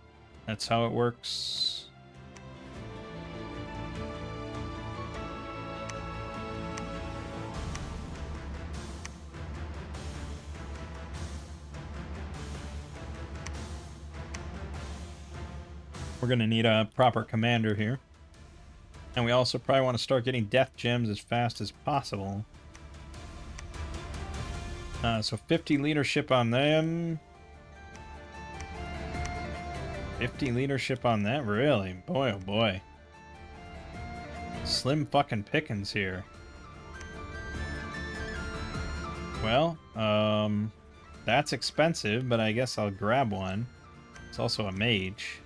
That's how it works. We're gonna need a proper commander here. And we also probably want to start getting death gems as fast as possible. So 50 leadership on them. 50 leadership on that? Really? Boy, oh boy. Slim fucking pickings here. Well, that's expensive, but I guess I'll grab one. It's also a mage.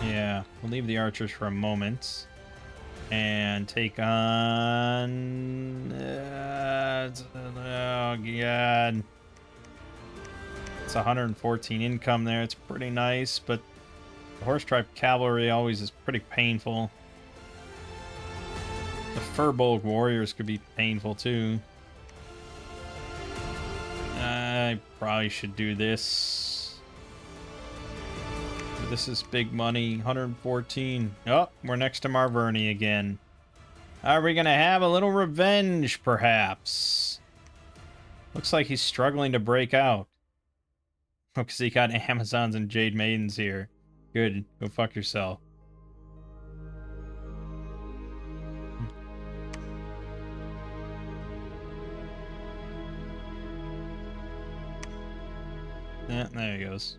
Yeah, we'll leave the archers for a moment. And take on... oh, God. It's 114 income there. It's pretty nice, but the horse tribe cavalry always is pretty painful. The Furbolg warriors could be painful, too. I probably should do this. This is big money. 114. Oh, we're next to Marverny again. Are we going to have a little revenge, perhaps? Looks like he's struggling to break out. Because he got Amazons and Jade Maidens here. Good. Go fuck yourself. Yeah, there he goes.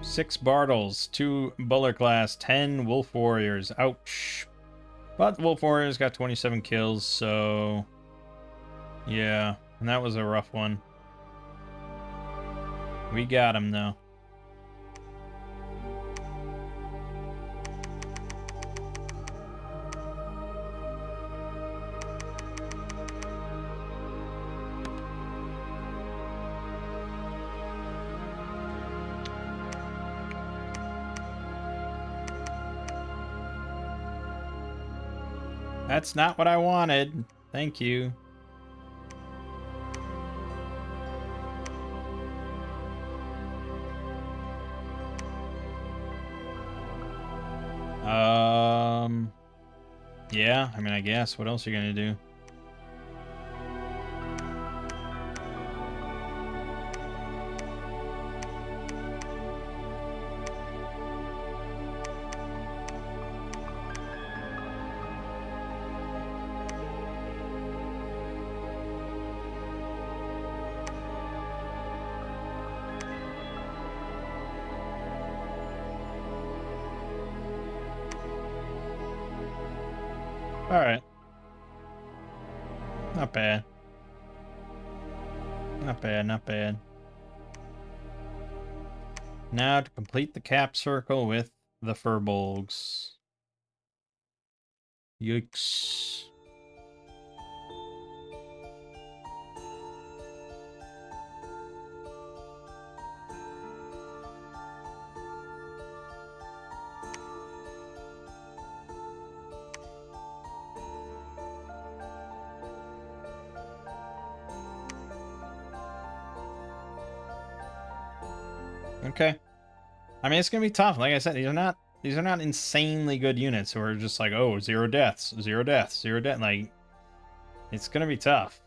6 Bartles, 2 Buller class, 10 Wolf Warriors. Ouch. But the Wolf Warriors got 27 kills, so... yeah, and that was a rough one. We got him, though. That's not what I wanted. Thank you. Yeah, I mean, I guess. What else are you gonna do? Alright. Not bad. Not bad, not bad. Now to complete the cap circle with the Furbolgs. Yikes. Okay. I mean, it's gonna be tough. Like I said, these are not insanely good units who are just like, oh, 0 deaths, 0 deaths, 0 death. Like, it's gonna be tough.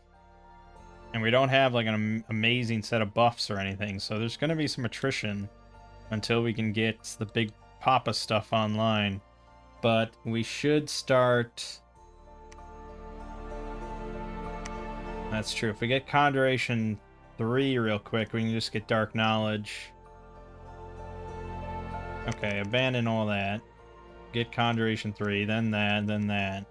And we don't have like an amazing set of buffs or anything, so there's gonna be some attrition until we can get the big Papa stuff online. But we should start... That's true. If we get Conjuration 3 real quick, we can just get Dark Knowledge. Okay, abandon all that. Get Conjuration 3, then that, then that.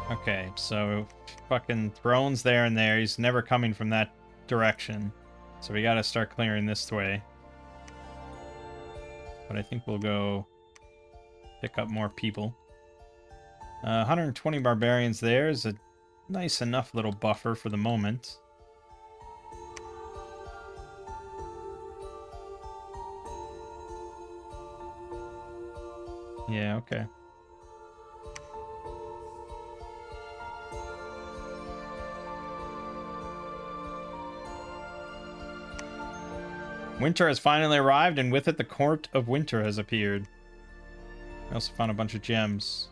Okay, so fucking Throne's there and there. He's never coming from that direction. So we gotta start clearing this way. But I think we'll go pick up more people. 120 Barbarians there is a nice enough little buffer for the moment. Yeah, okay. Winter has finally arrived, and with it the Court of Winter has appeared. I also found a bunch of gems.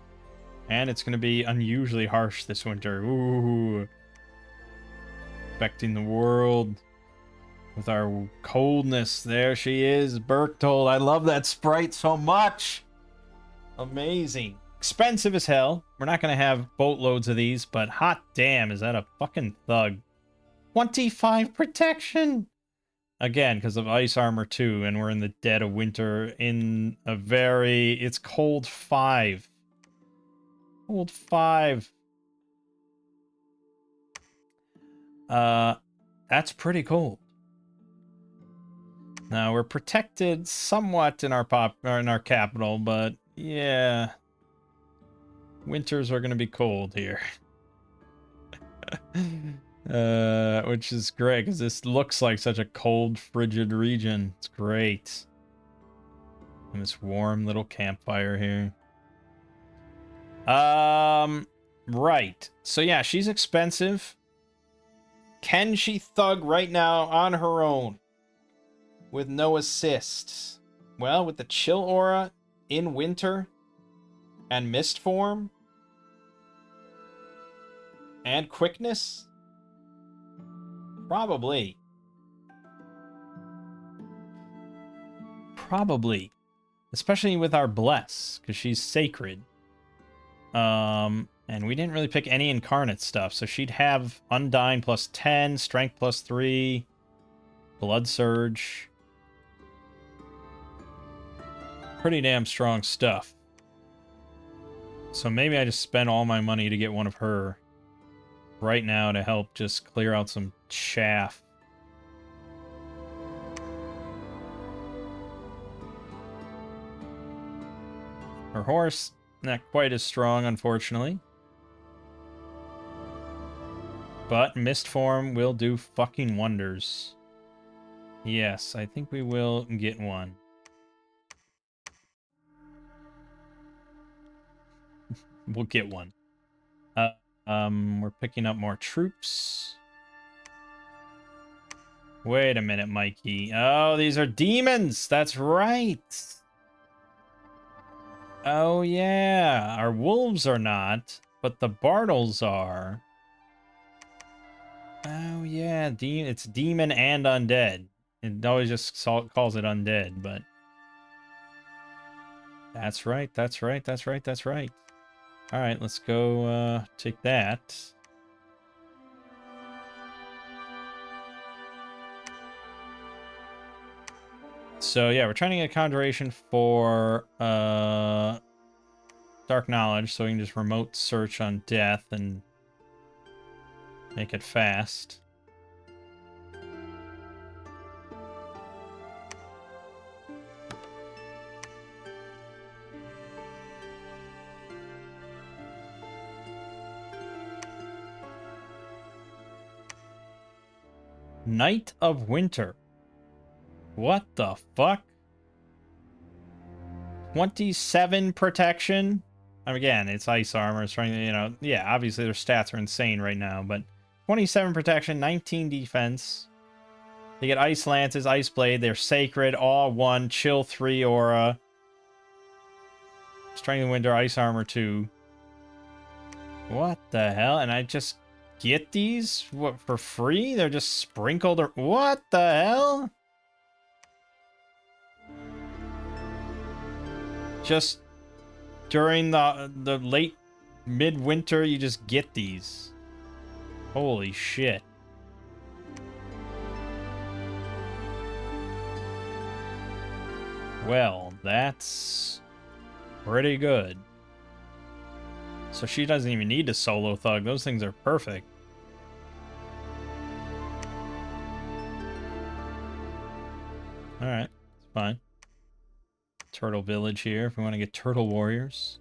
And it's going to be unusually harsh this winter. Ooh. Affecting the world with our coldness. There she is, Berchtold. I love that sprite so much. Amazing. Expensive as hell. We're not going to have boatloads of these, but hot damn, is that a fucking thug. 25 protection! Again, because of ice armor too, and we're in the dead of winter in a very... It's cold 5. Cold 5. That's pretty cold. Now, we're protected somewhat in our capital, but yeah... Winters are going to be cold here. Which is great, because this looks like such a cold, frigid region. It's great. And this warm little campfire here. Right. So yeah, she's expensive. Can she thug right now on her own? With no assist? Well, with the chill aura in winter and mist form and quickness? Probably. Probably. Especially with our bless, because she's sacred. And we didn't really pick any incarnate stuff, so she'd have Undying plus 10, Strength plus 3, Blood Surge. Pretty damn strong stuff. So maybe I just spend all my money to get one of her right now to help just clear out some chaff. Her horse, not quite as strong, unfortunately. But Mist Form will do fucking wonders. Yes, I think we will get one. We'll get one. We're picking up more troops. Wait a minute, Mikey. Oh, these are demons! That's right! Oh, yeah. Our wolves are not, but the Bartles are. Oh, yeah. It's demon and undead. It always just calls it undead, but... That's right, that's right, that's right, that's right. Alright, let's go take that. So, yeah, we're trying to get Conjuration for Dark Knowledge, so we can just remote search on Death and make it fast. Night of Winter. What the fuck? 27 protection? Again, it's ice armor. It's trying to, you know, yeah, obviously their stats are insane right now, but 27 protection, 19 defense. They get Ice Lances, Ice Blade. They're sacred, all 1, chill 3 aura. Strength of Winter, Ice Armor 2. What the hell? And I just get these? What, for free? They're just sprinkled or what the hell? Just during the late midwinter, you just get these. Holy shit. Well, that's pretty good. So she doesn't even need to solo thug. Those things are perfect. Alright, it's fine. Turtle Village here if we want to get Turtle Warriors.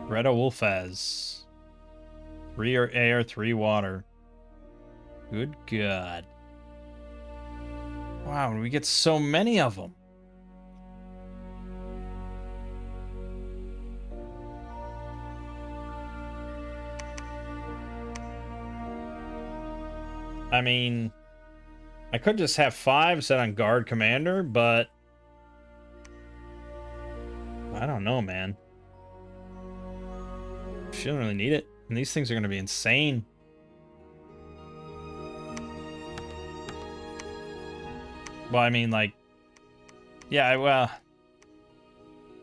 Greta Wolfaz. 3 air, 3 water. Good God. Wow, we get so many of them. I mean, I could just have 5 set on Guard Commander, but I don't know, man. She doesn't really need it. And these things are going to be insane. Well, I mean, like... Yeah, well...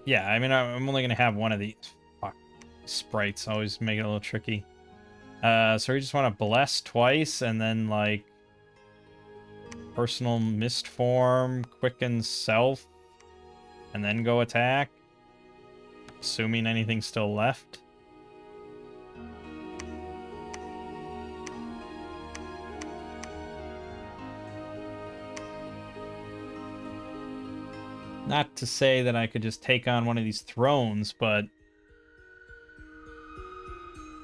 Yeah, I mean, I'm only going to have one of these. Fuck. Sprites always make it a little tricky. So we just want to bless twice, and then, like... Personal mist form, quicken self, and then go attack. Assuming anything's still left. Not to say that I could just take on one of these thrones, but...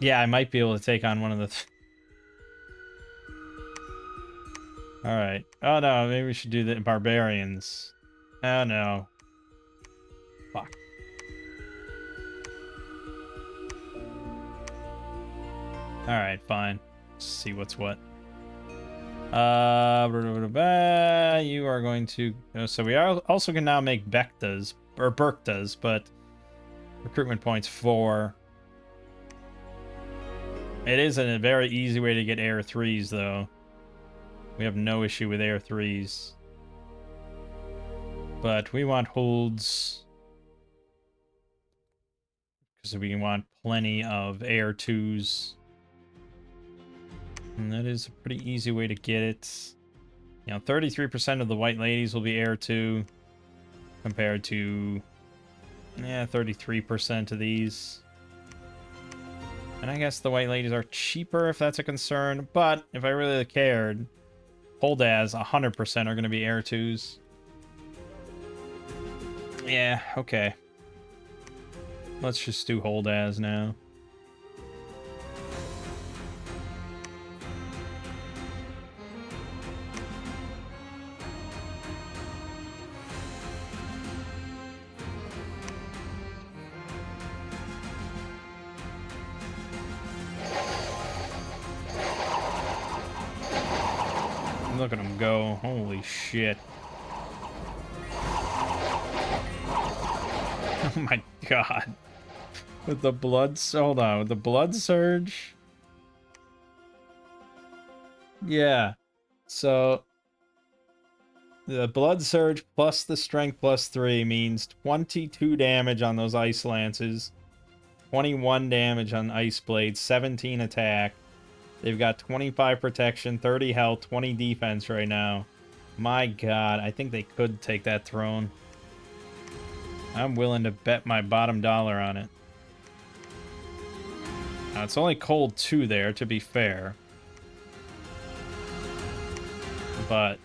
Yeah, I might be able to take on one of the... Alright. Oh no, maybe we should do the barbarians. Oh no. Fuck. Alright, fine. Let's see what's what. You are going to... So we also can now make Bektas, or Berktas, but recruitment points 4. It is a very easy way to get Air 3s, though. We have no issue with Air 3s. But we want holds. Because we want plenty of Air 2s. And that is a pretty easy way to get it. You know, 33% of the white ladies will be Air 2. Compared to... Yeah, 33% of these. And I guess the white ladies are cheaper if that's a concern. But if I really cared, hold as 100% are going to be Air 2s. Yeah, okay. Let's just do hold as now. Look at him go. Holy shit. Oh my god. With the blood... Hold on. With the blood surge? Yeah. So... The blood surge plus the strength plus 3 means 22 damage on those ice lances. 21 damage on ice blades. 17 attack. They've got 25 protection, 30 health, 20 defense right now. My god, I think they could take that throne. I'm willing to bet my bottom dollar on it. Now, it's only cold 2 there, to be fair. But,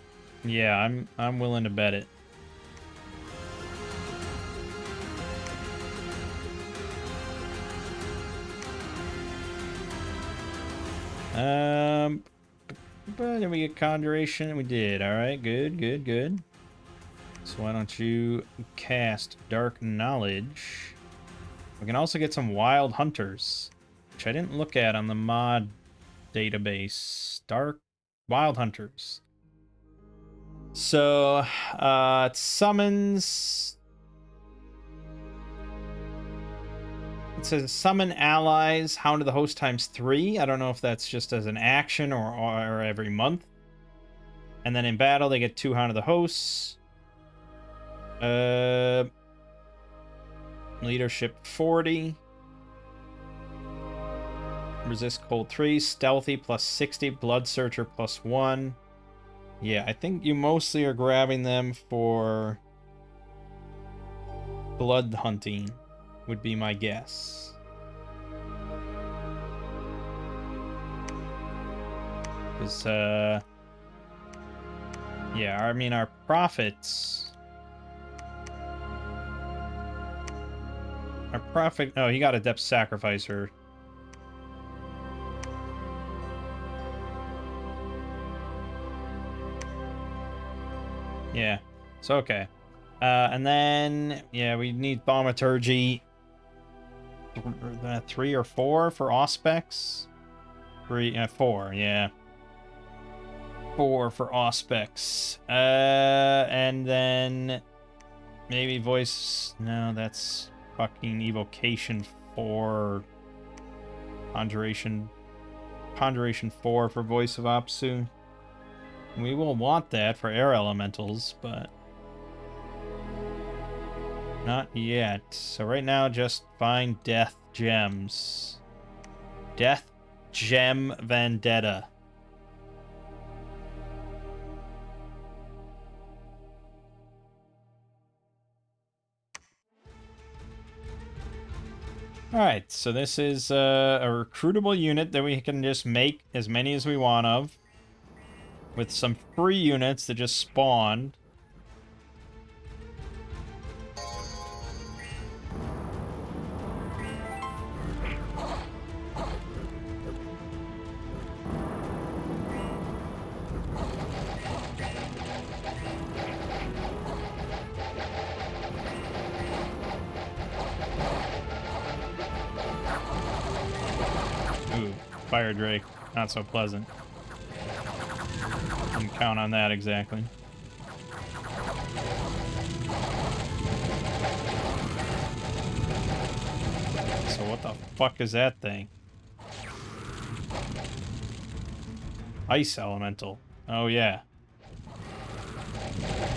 yeah, I'm willing to bet it. But did we get conjuration? We did. All right, good, good, good. So why don't you cast Dark Knowledge? We can also get some Wild Hunters, which I didn't look at on the mod database. Wild Hunters. So, it summons... It says summon allies, Hound of the Host times 3. I don't know if that's just as an action or every month. And then in battle, they get 2 Hound of the Hosts. Leadership 40. Resist cold 3. Stealthy plus 60. Blood Searcher plus 1. Yeah, I think you mostly are grabbing them for blood hunting. Would be my guess. Because, yeah, I mean, our profits... Our profit... Oh, he got a Depth Sacrificer. Yeah, so okay. And then, yeah, we need Thaumaturgy. 3 or 4 for Auspex? 4, yeah. 4 for Auspex. And then maybe voice... No, that's fucking evocation 4, conjuration 4 for Voice of Apsu. We will want that for air elementals, but not yet. So right now, just find death gems. Death Gem Vendetta. Alright, so this is a recruitable unit that we can just make as many as we want of, with some free units that just spawned. Ooh, Fire Drake. Not so pleasant. Didn't count on that exactly. So what the fuck is that thing? Ice Elemental. Oh yeah.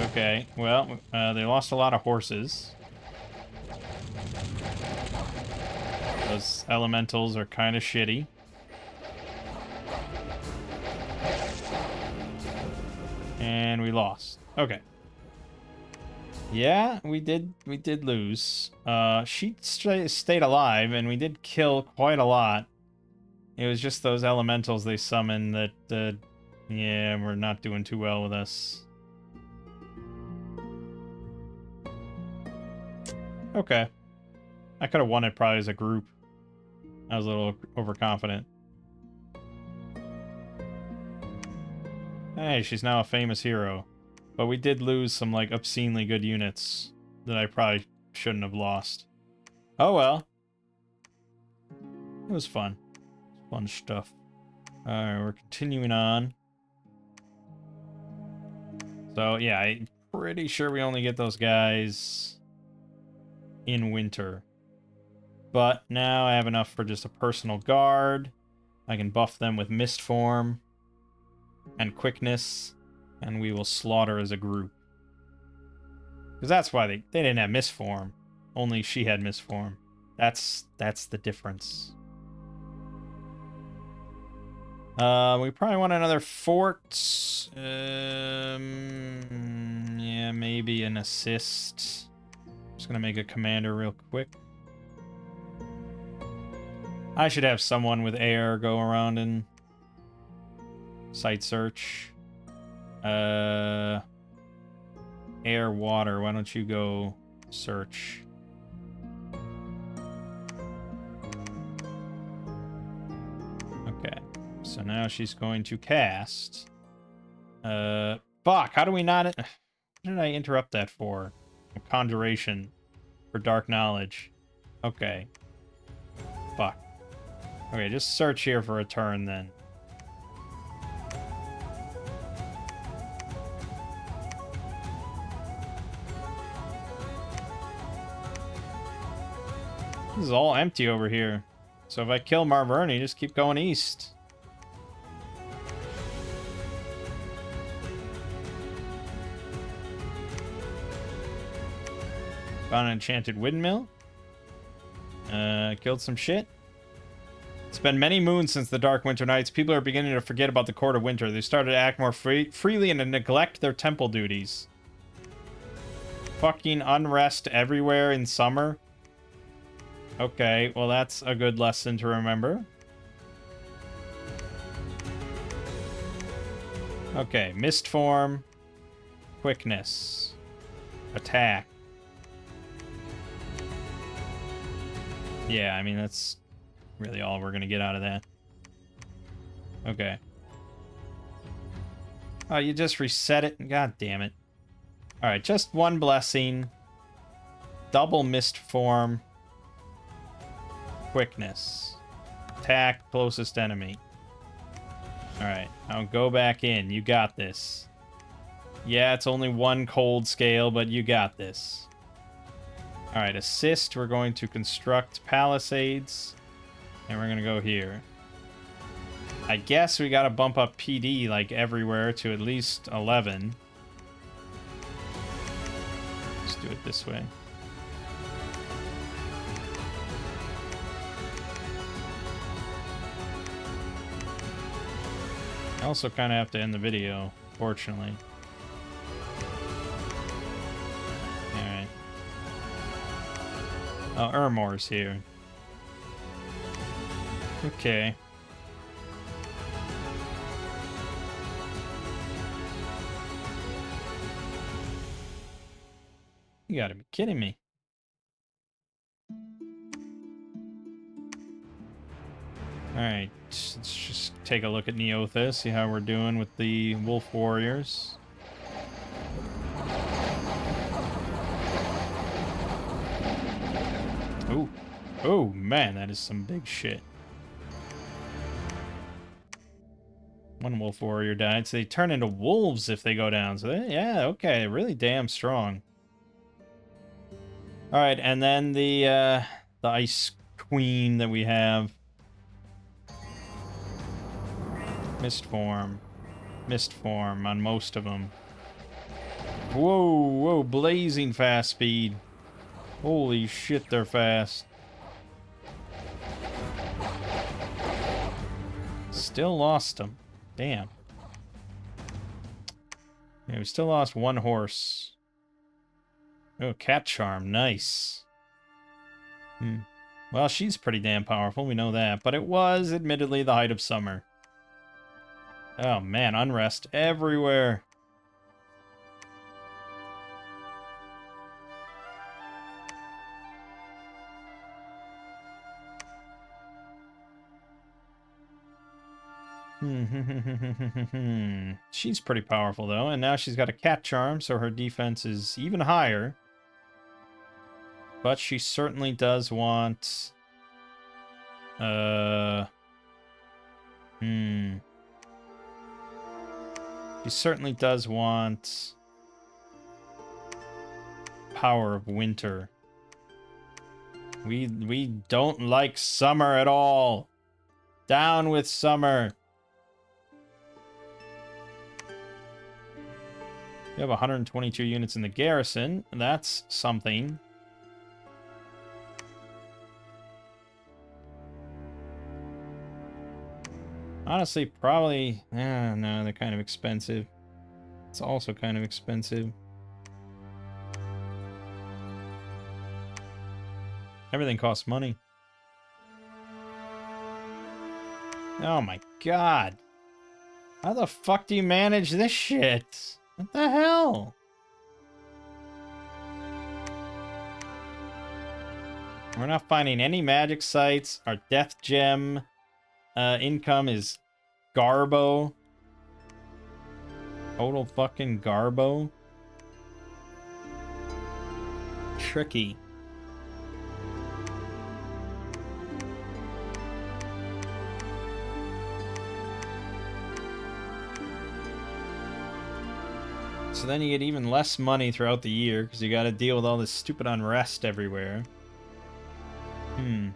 Okay, well, they lost a lot of horses. Those elementals are kind of shitty. And we lost. Okay. Yeah, we did lose. She stayed alive, and we did kill quite a lot. It was just those elementals they summoned that, yeah, were not doing too well with us. Okay. I could have won it probably as a group. I was a little overconfident. Hey, she's now a famous hero. But we did lose some, like, obscenely good units that I probably shouldn't have lost. Oh well. It was fun. Fun stuff. Alright, we're continuing on. So, yeah, I'm pretty sure we only get those guys in winter. But now I have enough for just a personal guard. I can buff them with Mist Form and Quickness, and we will slaughter as a group. Because that's why they didn't have Mist Form. Only she had Mist Form. That's the difference. We probably want another fort. Yeah, maybe an assist. Just gonna make a commander real quick. I should have someone with air go around and site search. Air, water. Why don't you go search? Okay. So now she's going to cast. Fuck, how do we not... What did I interrupt that for? A conjuration for dark knowledge. Okay. Fuck. Okay, just search here for a turn then. This is all empty over here. So if I kill Marverni, just keep going east. Found an enchanted windmill. Killed some shit. It's been many moons since the Dark Winter Nights. People are beginning to forget about the Court of Winter. They started to act more freely and to neglect their temple duties. Fucking unrest everywhere in summer. Okay, well that's a good lesson to remember. Okay, Mist Form. Quickness. Attack. Yeah, I mean, that's really all we're going to get out of that. Okay. Oh, you just reset it? God damn it. Alright, just one blessing. Double Mist Form. Quickness. Attack closest enemy. Alright, now go back in. You got this. Yeah, it's only one cold scale, but you got this. All right, assist. We're going to construct palisades. And we're going to go here. I guess we got to bump up PD like everywhere to at least 11. Let's do it this way. I also kind of have to end the video, fortunately. Alright. Oh, Ermor's here. Okay. You gotta be kidding me. Alright, let's just take a look at Neotha, see how we're doing with the Wolf Warriors. Ooh. Oh, man, that is some big shit. One Wolf Warrior died, so they turn into wolves if they go down. So, yeah, okay, really damn strong. Alright, and then the Ice Queen that we have. Mist form on most of them. Whoa, blazing fast speed. Holy shit, they're fast. Still lost them. Damn. Yeah, we still lost one horse. Oh, Cat Charm, nice. Well, she's pretty damn powerful, we know that. But it was, admittedly, the height of summer. Oh man, unrest everywhere. She's pretty powerful though, and now she's got a cat charm, so her defense is even higher. But she certainly does want... She certainly does want... Power of Winter. We don't like summer at all. Down with summer. We have 122 units in the garrison. That's something. Honestly, probably... no, they're kind of expensive. It's also kind of expensive. Everything costs money. Oh my god. How the fuck do you manage this shit? What the hell? We're not finding any magic sites. Our death gem income is Garbo. Total fucking Garbo. Tricky. So then you get even less money throughout the year because you got to deal with all this stupid unrest everywhere. And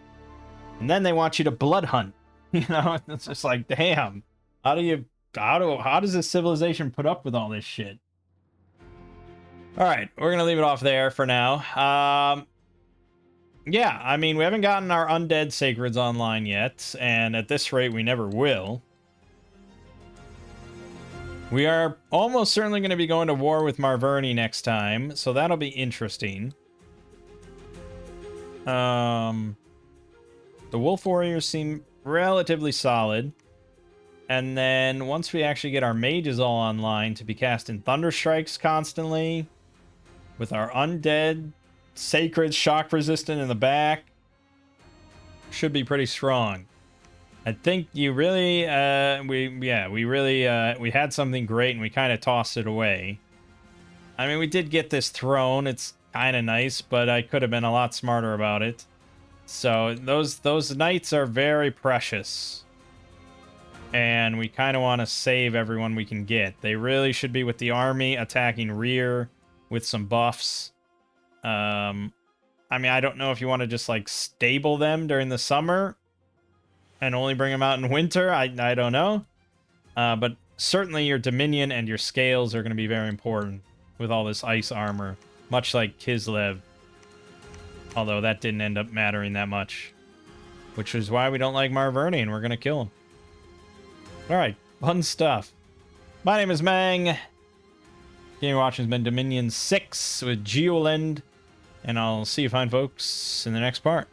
then they want you to blood hunt. You know, it's just like, damn. How does this civilization put up with all this shit? All right, we're gonna leave it off there for now. Yeah, I mean, we haven't gotten our undead sacreds online yet, and at this rate, we never will. We are almost certainly going to be going to war with Marverni next time, so that'll be interesting. The Wolf Warriors seem relatively solid. And then once we actually get our mages all online to be casting Thunder Strikes constantly, with our undead sacred shock resistant in the back, should be pretty strong. I think you really, we had something great and we kind of tossed it away. I mean, we did get this throne. It's kind of nice, but I could have been a lot smarter about it. So those knights are very precious. And we kind of want to save everyone we can get. They really should be with the army attacking rear with some buffs. I I mean, I don't know if you want to just, like, stable them during the summer and only bring them out in winter. I don't know. But certainly your Dominion and your scales are going to be very important with all this ice armor, much like Kislev. Although that didn't end up mattering that much, which is why we don't like Marverni, and we're going to kill him. All right, fun stuff. My name is Mangg. Game you're watching has been Dominion 6 with Geolland, and I'll see you fine folks in the next part.